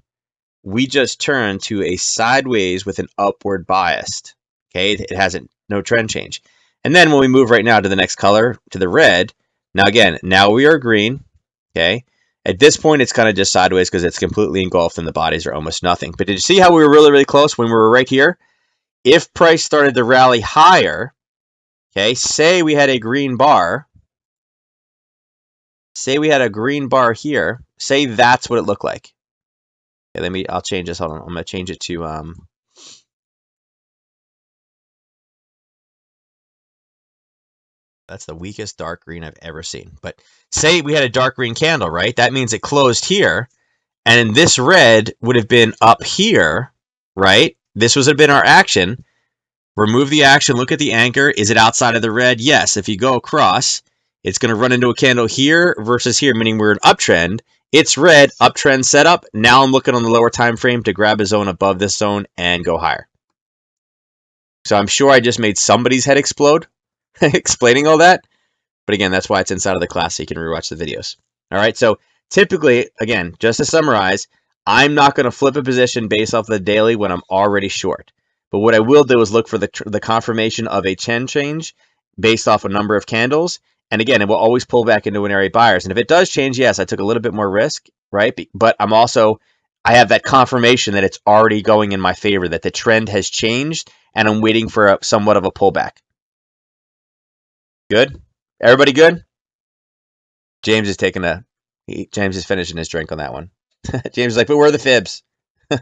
We just turn to a sideways with an upward bias. Okay, it has no trend change. And then when we move right now to the next color, to the red, now we are green. Okay, at this point it's kind of just sideways because it's completely engulfed and the bodies are almost nothing. But did you see how we were really, really close when we were right here? If price started to rally higher, okay, say we had a green bar. Say we had a green bar here. Say that's what it looked like. Okay, I'll change this. Hold on. I'm going to change it to, that's the weakest dark green I've ever seen. But say we had a dark green candle, right? That means it closed here. And this red would have been up here, right? This would have been our action. Remove the action. Look at the anchor. Is it outside of the red? Yes. If you go across, it's going to run into a candle here versus here, meaning we're an uptrend. It's red, uptrend setup. Now I'm looking on the lower time frame to grab a zone above this zone and go higher. So I'm sure I just made somebody's head explode explaining all that. But again, that's why it's inside of the class so you can rewatch the videos. All right, so typically, again, just to summarize, I'm not going to flip a position based off the daily when I'm already short. But what I will do is look for the confirmation of a trend change based off a number of candles. And again, it will always pull back into an area of buyers. And if it does change, yes, I took a little bit more risk, right? But I have that confirmation that it's already going in my favor, that the trend has changed, and I'm waiting for somewhat of a pullback. Good? Everybody good? James is James is finishing his drink on that one. James is like, but where are the fibs? All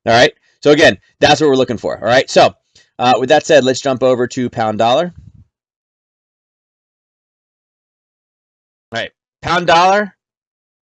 right. So again, that's what we're looking for. All right. So with that said, let's jump over to pound dollar. All right. Pound dollar,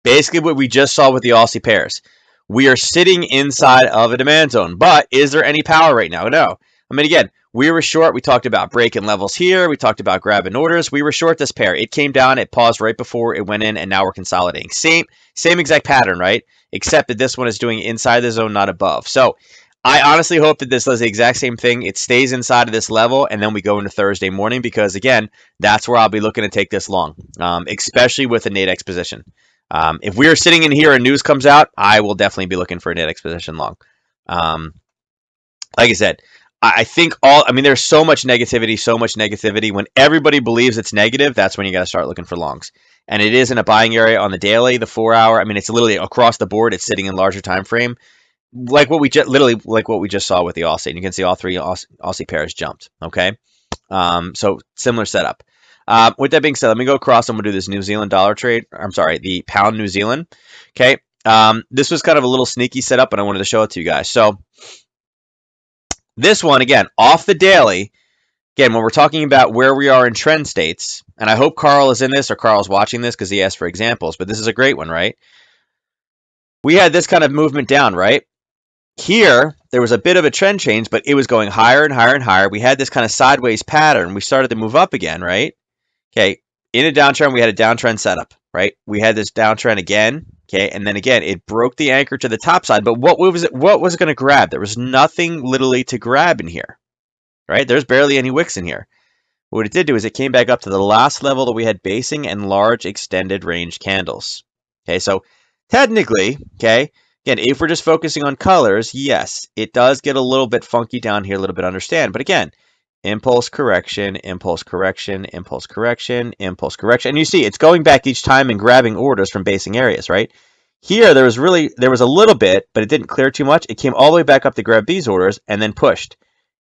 basically what we just saw with the Aussie pairs. We are sitting inside of a demand zone, but is there any power right now? No. I mean, again, we were short. We talked about breaking levels here. We talked about grabbing orders. We were short this pair. It came down. It paused right before it went in, and now we're consolidating. Same exact pattern, right? Except that this one is doing inside the zone, not above. So I honestly hope that this does the exact same thing. It stays inside of this level, and then we go into Thursday morning because, again, that's where I'll be looking to take this long, especially with a Nadex position. If we are sitting in here and news comes out, I will definitely be looking for a Nadex position long. Like I said, I think there's so much negativity. When everybody believes it's negative, that's when you got to start looking for longs. And it is in a buying area on the daily, the 4 hour. I mean, it's literally across the board. It's sitting in larger time frame, like what we just saw with the Aussie. And you can see all three Aussie pairs jumped. Okay, so similar setup. With that being said, let me go across and we'll do this New Zealand dollar trade. I'm sorry, the pound New Zealand. Okay, this was kind of a little sneaky setup, and I wanted to show it to you guys. So this one, again, off the daily, again, when we're talking about where we are in trend states, and I hope Carl is in this or Carl's watching this because he asked for examples, but this is a great one, right? We had this kind of movement down, right? Here, there was a bit of a trend change, but it was going higher and higher and higher. We had this kind of sideways pattern. We started to move up again, right? Okay, in a downtrend, we had a downtrend setup, right? We had this downtrend again, okay, and then again, it broke the anchor to the top side, but what was it going to grab? There was nothing literally to grab in here, right? There's barely any wicks in here. What it did do is it came back up to the last level that we had basing and large extended range candles. Okay, so technically, okay, again, if we're just focusing on colors, yes, it does get a little bit funky down here, a little bit understand. But again, impulse correction, impulse correction, impulse correction, impulse correction. And you see it's going back each time and grabbing orders from basing areas, right? Here, there was a little bit, but it didn't clear too much. It came all the way back up to grab these orders and then pushed.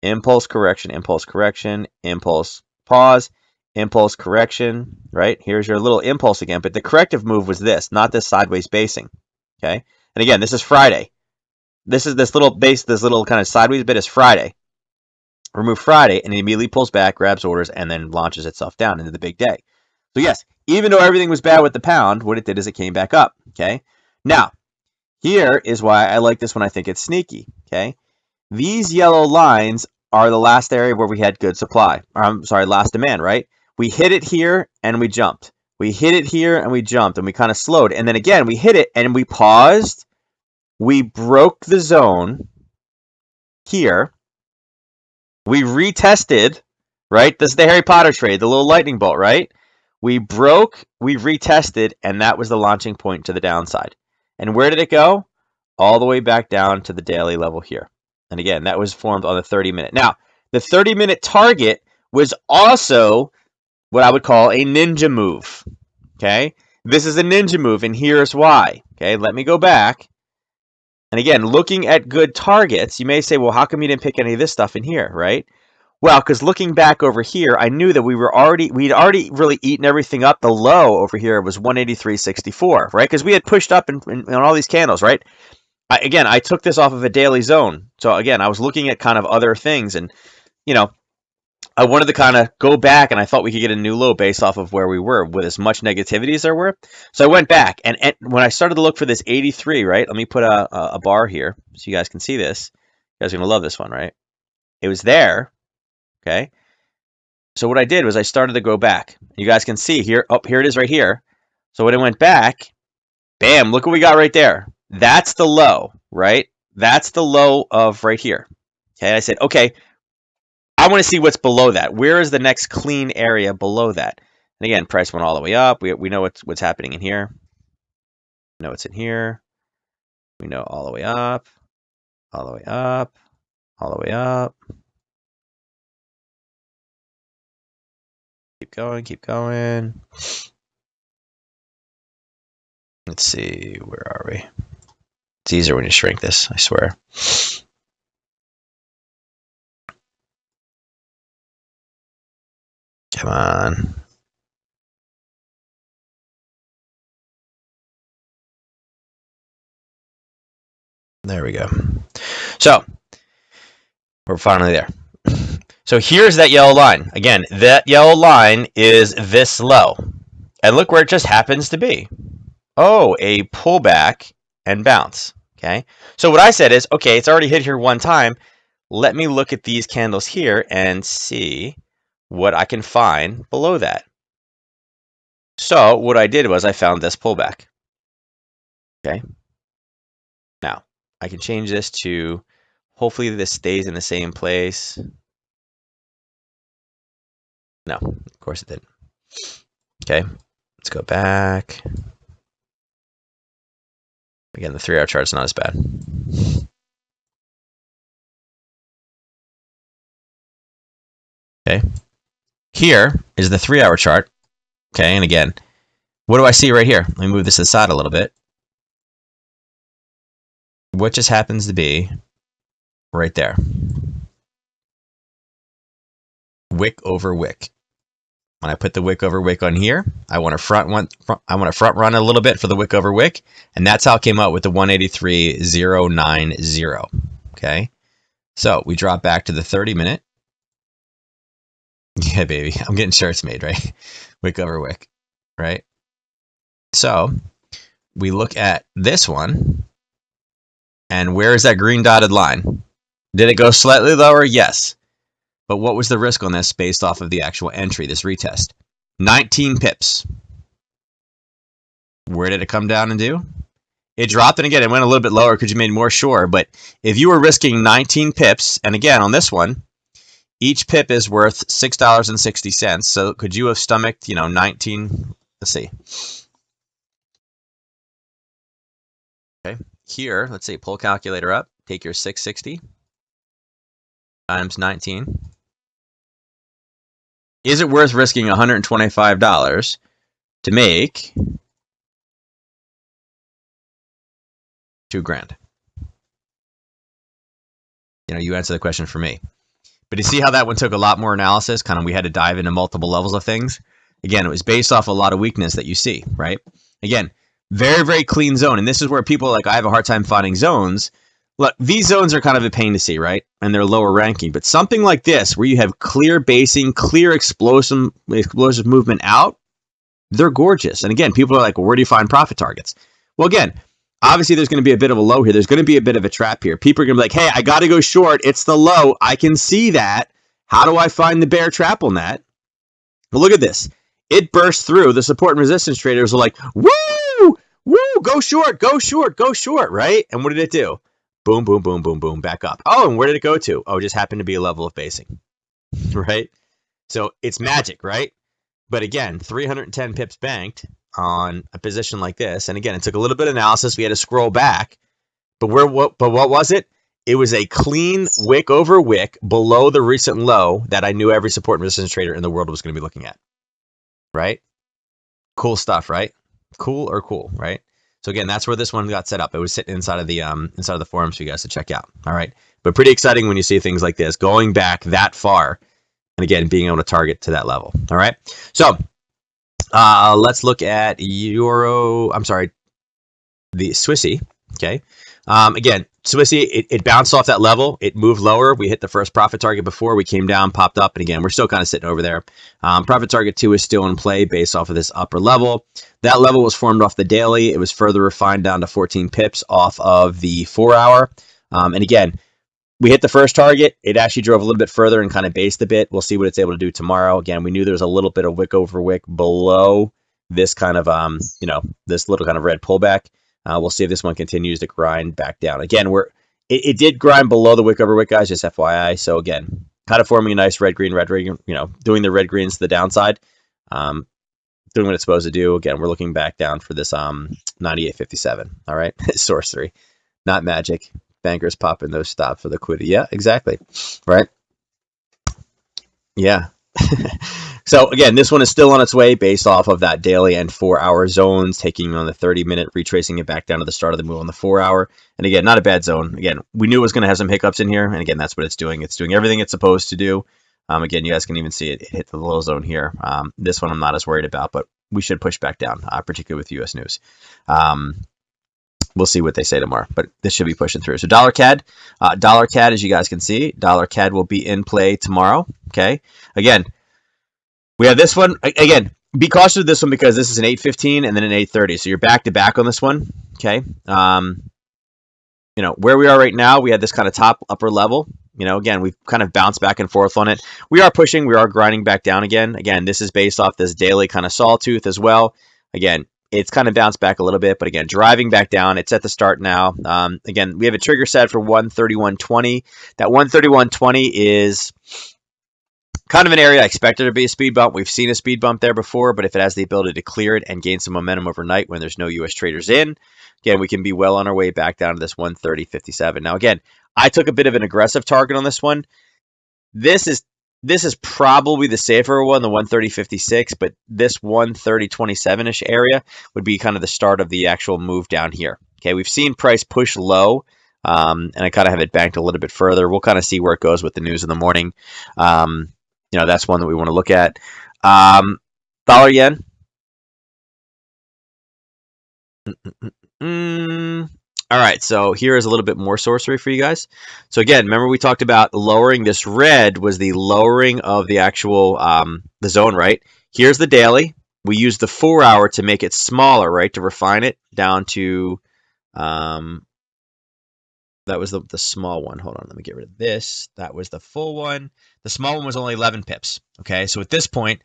Impulse correction, impulse correction, impulse pause, impulse correction, right? Here's your little impulse again, but the corrective move was this, not this sideways basing, okay? And again, this is Friday. This little kind of sideways bit is Friday. Remove Friday, and it immediately pulls back, grabs orders, and then launches itself down into the big day. So yes, even though everything was bad with the pound, what it did is it came back up, okay? Now, here is why I like this one. I think it's sneaky, okay? These yellow lines are the last area where we had good supply. Or, I'm sorry, last demand, right? We hit it here and we jumped. We hit it here and we jumped and we kind of slowed. And then again, we hit it and we paused. We broke the zone here. We retested, right? This is the Harry Potter trade, the little lightning bolt, right? We broke, we retested, and that was the launching point to the downside. And where did it go? All the way back down to the daily level here. And again, that was formed on the 30-minute. Now, the 30-minute target was also what I would call a ninja move. Okay? This is a ninja move, and here's why. Okay, let me go back. And again, looking at good targets, you may say, well, how come you didn't pick any of this stuff in here, right? Well, because looking back over here, I knew that we'd already really eaten everything up. The low over here was 183.64, right? Because we had pushed up in all these candles, right? I took this off of a daily zone. So again, I was looking at kind of other things, and I wanted to kind of go back, and I thought we could get a new low based off of where we were with as much negativity as there were. So I went back, and when I started to look for this 83, right? Let me put a bar here so you guys can see this. You guys are gonna love this one, right? It was there, okay? So what I did was I started to go back. You guys can see here. Oh, here it is right here. So when it went back, bam! Look what we got right there. That's the low, right? That's the low of right here. Okay, I said, okay, I want to see what's below that. Where is the next clean area below that? And again, price went all the way up. We know what's happening in here. We know what's in here. We know all the way up, all the way up, all the way up. Keep going, keep going. Let's see, where are we? It's easier when you shrink this, I swear. Come on. There we go. So, we're finally there. So here's that yellow line. Again, that yellow line is this low. And look where it just happens to be. Oh, a pullback and bounce. Okay. So what I said is, okay, it's already hit here one time. Let me look at these candles here and see what I can find below that. So what I did was I found this pullback. Okay. Now, I can change this to, hopefully this stays in the same place. No, of course it didn't. Okay, let's go back. Again, the 3-hour chart's not as bad. Okay, here is the 3-hour chart. Okay, and again, what do I see right here? Let me move this to the side a little bit. What just happens to be right there? Wick over wick. When I put the wick over wick on here, I want to front run a little bit for the wick over wick, and that's how it came out with the 183.090. Okay, so we drop back to the 30-minute. Yeah, baby, I'm getting shirts made, right? Wick over wick, right? So we look at this one, and where is that green dotted line? Did it go slightly lower? Yes. But what was the risk on this based off of the actual entry, this retest? 19 pips. Where did it come down and do? It dropped, and again, it went a little bit lower because you made more sure. But if you were risking 19 pips, and again, on this one, each pip is worth $6.60. So could you have stomached, 19? Let's see. Okay, here, let's say pull calculator up. Take your 660 times 19. Is it worth risking $125 to make $2,000. You know, you answer the question for me. But you see how that one took a lot more analysis? Kind of, we had to dive into multiple levels of things. Again, it was based off a lot of weakness that you see, right? Again, very, very clean zone. And this is where people are like, I have a hard time finding zones. Look, these zones are kind of a pain to see, right? And they're lower ranking. But something like this, where you have clear basing, clear explosive movement out, they're gorgeous. And again, people are like, well, where do you find profit targets? Well, again, obviously there's going to be a bit of a low here. There's going to be a bit of a trap here. People are going to be like, hey, I got to go short. It's the low. I can see that. How do I find the bear trap on that? Well, look at this. It burst through. The support and resistance traders were like, woo, woo, go short, go short, go short, right? And what did it do? Boom, boom, boom, boom, boom, back up. Oh, and where did it go to? Oh, it just happened to be a level of basing, right? So it's magic, right? But again, 310 pips banked on a position like this. And again, it took a little bit of analysis. We had to scroll back. But what was it? It was a clean wick over wick below the recent low that I knew every support and resistance trader in the world was going to be looking at. Right? Cool stuff, right? Cool, right? So again, that's where this one got set up. It was sitting inside of the forums for you guys to check out. All right. But pretty exciting when you see things like this, going back that far, and again, being able to target to that level. All right. So let's look at the Swissy. Okay. Again, Swissy, it bounced off that level. It moved lower. We hit the first profit target before. We came down, popped up, and again, we're still kind of sitting over there. Profit target 2 is still in play based off of this upper level. That level was formed off the daily. It was further refined down to 14 pips off of the 4-hour. And again, we hit the first target. It actually drove a little bit further and kind of based a bit. We'll see what it's able to do tomorrow. Again, we knew there was a little bit of wick over wick below this kind of, this little kind of red pullback. We'll see if this one continues to grind back down. Again, it did grind below the wick over wick, guys, just FYI. So again, kind of forming a nice red, green, doing the red, greens to the downside, doing what it's supposed to do. Again, we're looking back down for this 98.57. All right, source 3, not magic. Bankers popping those stops for liquidity. Yeah, exactly. Right. Yeah. So again, this one is still on its way based off of that daily and 4-hour zones, taking on the 30-minute, retracing it back down to the start of the move on the 4-hour. And again, not a bad zone. Again, we knew it was going to have some hiccups in here. And again, that's what it's doing. It's doing everything it's supposed to do. Again, you guys can even see it hit the low zone here. This one I'm not as worried about, but we should push back down, particularly with U.S. news. We'll see what they say tomorrow, but this should be pushing through. So dollar CAD, as you guys can see, dollar CAD will be in play tomorrow. Okay. Again, we have this one. Again, be cautious of this one because this is an 8.15 and then an 8.30. So you're back to back on this one. Okay. Where we are right now, we had this kind of top upper level. Again, we've kind of bounced back and forth on it. We are pushing, we are grinding back down again. Again, this is based off this daily kind of sawtooth as well. Again, it's kind of bounced back a little bit, but again, driving back down. It's at the start now. Again, we have a trigger set for 131.20. That 131.20 is kind of an area I expected to be a speed bump. We've seen a speed bump there before, but if it has the ability to clear it and gain some momentum overnight when there's no U.S. traders in, again, we can be well on our way back down to this 130.57. Now, again, I took a bit of an aggressive target on this one. This is probably the safer one, the 130.56, but this 130.27-ish area would be kind of the start of the actual move down here. Okay, we've seen price push low, and I kind of have it banked a little bit further. We'll kind of see where it goes with the news in the morning. That's one that we want to look at. Dollar yen. All right, so here is a little bit more sorcery for you guys. So again, remember we talked about lowering. This red was the lowering of the actual the zone, right? Here's the daily. We used the 4-hour to make it smaller, right, to refine it down to that was the small one. Hold on, let me get rid of this. That was the full one. The small one was only 11 pips. Okay, so at this point,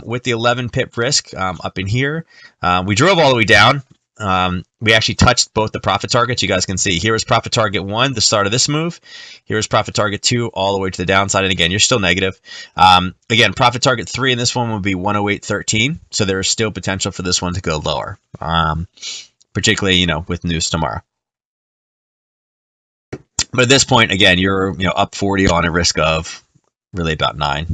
with the 11 pip risk up in here, we drove all the way down. We actually touched both the profit targets. You guys can see here is profit target 1, the start of this move. Here is profit target 2, all the way to the downside. And again, you're still negative. Again, profit target 3 in this one would be 108.13. So there is still potential for this one to go lower, particularly, with news tomorrow. But at this point, again, you're up 40 on a risk of really about 9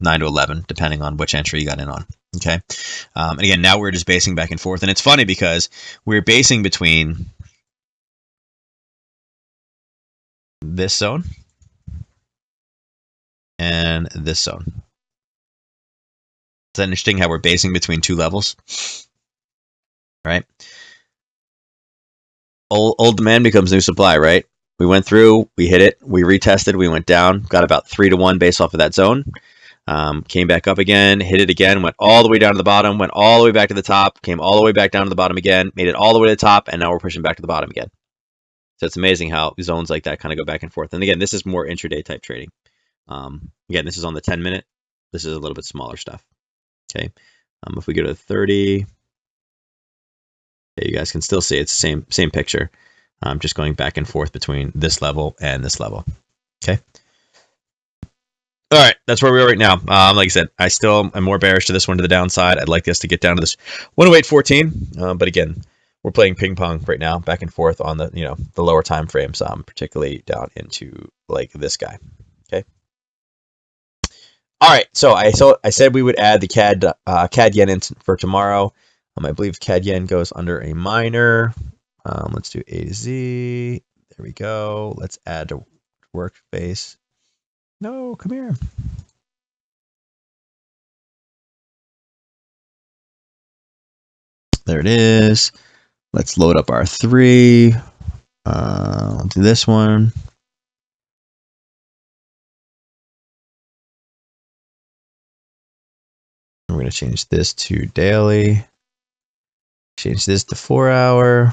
to 11, depending on which entry you got in on. Okay. And again, now we're just basing back and forth. And it's funny because we're basing between this zone and this zone. Is that interesting how we're basing between two levels? Right? Old demand becomes new supply, right? We went through, we hit it, we retested, we went down, got about 3-1 based off of that zone. Came back up again, hit it again, went all the way down to the bottom, went all the way back to the top, came all the way back down to the bottom again, made it all the way to the top, and now we're pushing back to the bottom again. So it's amazing how zones like that kind of go back and forth. And again, this is more intraday type trading. Again, this is on the 10-minute. This is a little bit smaller stuff. Okay. If we go to 30, okay, you guys can still see it's the same picture. Just going back and forth between this level and this level. Okay. All right, that's where we are right now. Like I said, I still am more bearish to this one to the downside. I'd like this to get down to this 108.14, but again, we're playing ping pong right now, back and forth on the the lower time frames, particularly down into like this guy. Okay. All right, so I said we would add the CAD yen in for tomorrow. I believe CAD yen goes under a minor. Let's do A to Z. There we go. Let's add to workspace. No, come here. There it is. Let's load up our 3. I'll do this one. We're going to change this to daily. Change this to 4-hour.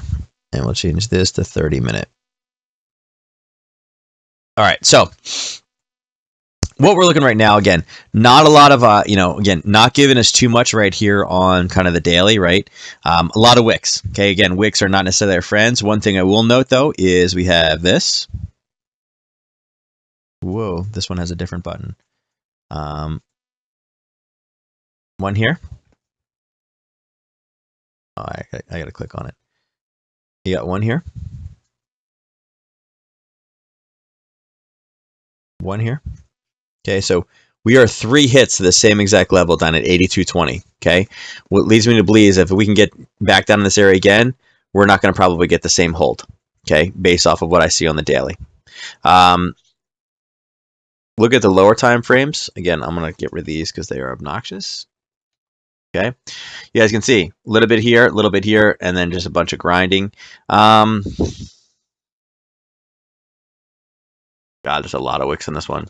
And we'll change this to 30-minute. All right, so what we're looking right now, again, not a lot of, again, not giving us too much right here on kind of the daily, right? A lot of wicks. Okay, again, wicks are not necessarily our friends. One thing I will note, though, is we have this. Whoa, this one has a different button. One here. Oh, I got to click on it. You got one here. One here. Okay, so we are 3 hits to the same exact level down at 82.20. Okay, what leads me to believe is if we can get back down in this area again, we're not going to probably get the same hold. Okay, based off of what I see on the daily. Look at the lower time frames. Again, I'm going to get rid of these because they are obnoxious. Okay, you guys can see a little bit here, and then just a bunch of grinding. God, there's a lot of wicks in this one.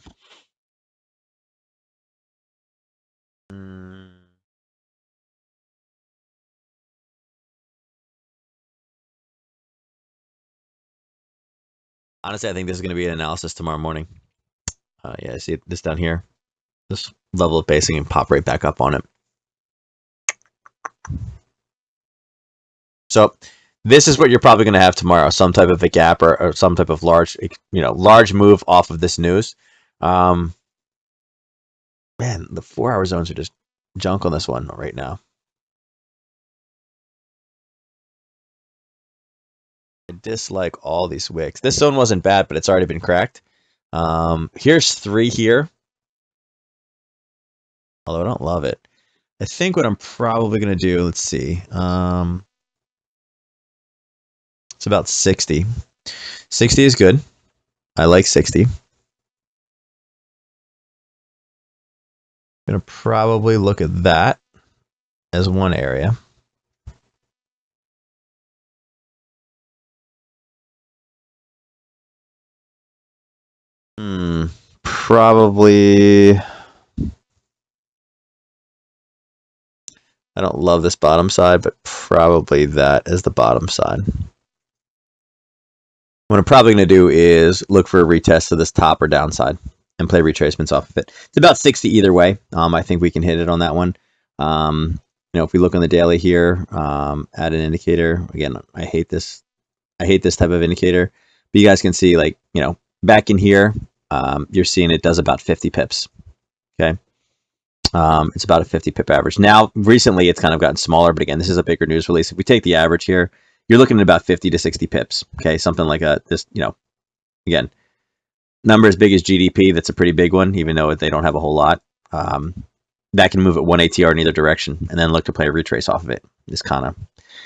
Honestly, I think this is going to be an analysis tomorrow morning. Yeah, see this down here. This level of basing and pop right back up on it. So this is what you're probably going to have tomorrow, some type of a gap or some type of large move off of this news. Man, the 4-hour zones are just junk on this one right now. I dislike all these wicks. This zone wasn't bad, but it's already been cracked. Here's 3 here. Although I don't love it. I think what I'm probably going to do, let's see. It's about 60. 60 is good. I like 60. I'm going to probably look at that as one area. Probably. I don't love this bottom side, but probably that is the bottom side. What I'm probably going to do is look for a retest of this top or downside and play retracements off of it. It's about 60 either way. I think we can hit it on that one. If we look on the daily here, add an indicator. Again, I hate this. I hate this type of indicator. But you guys can see, like, back in here, you're seeing it does about 50 pips. Okay. It's about a 50 pip average. Now, recently, it's kind of gotten smaller, but again, this is a bigger news release. If we take the average here, you're looking at about 50 to 60 pips. Okay, something like this. Again, number as big as GDP. That's a pretty big one, even though they don't have a whole lot. That can move at 1 ATR in either direction, and then look to play a retrace off of it. Is kind of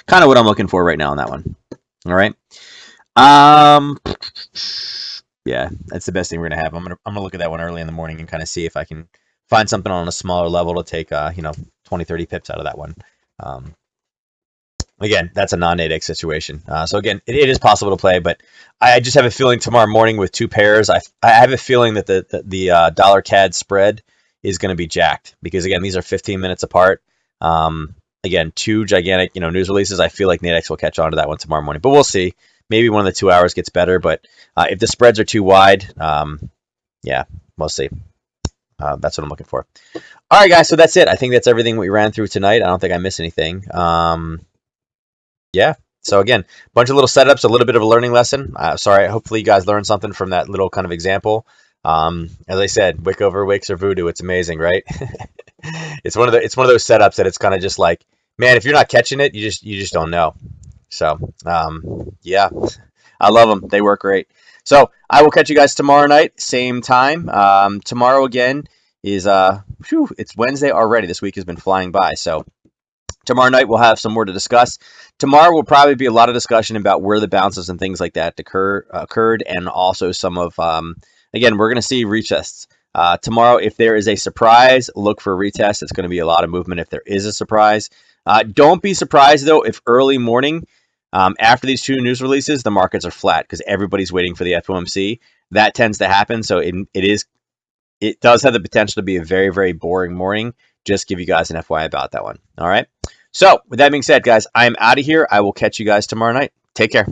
what I'm looking for right now on that one. All right. Yeah, that's the best thing we're gonna have. I'm gonna look at that one early in the morning and kind of see if I can find something on a smaller level to take 20, 30 pips out of that one. Um, Again, that's a non-8x situation. So again, it is possible to play, but I just have a feeling tomorrow morning with two pairs, I have a feeling that the dollar CAD spread is going to be jacked because again, these are 15 minutes apart. Again, two gigantic news releases. I feel like Nadex will catch on to that one tomorrow morning, but we'll see. Maybe one of the 2 hours gets better, but if the spreads are too wide, yeah, we'll see. That's what I'm looking for. All right, guys. So that's it. I think that's everything we ran through tonight. I don't think I missed anything. Yeah. So again, bunch of little setups, a little bit of a learning lesson. Sorry, hopefully you guys learned something from that little kind of example. As I said, wick over wicks or voodoo. It's amazing, right? It's one of those setups that it's kind of just like, man, if you're not catching it, you just don't know. So yeah, I love them. They work great. So I will catch you guys tomorrow night, same time. Tomorrow again is it's Wednesday already. This week has been flying by. So tomorrow night we'll have some more to discuss. Tomorrow will probably be a lot of discussion about where the bounces and things like that occurred, and also some of again we're going to see retests. Tomorrow, if there is a surprise, look for a retest. It's going to be a lot of movement if there is a surprise. Don't be surprised though if early morning after these two news releases the markets are flat because everybody's waiting for the FOMC. That tends to happen. So it does have the potential to be a very, very boring morning. Just give you guys an FYI about that one. All right. So with that being said, guys, I'm out of here. I will catch you guys tomorrow night. Take care.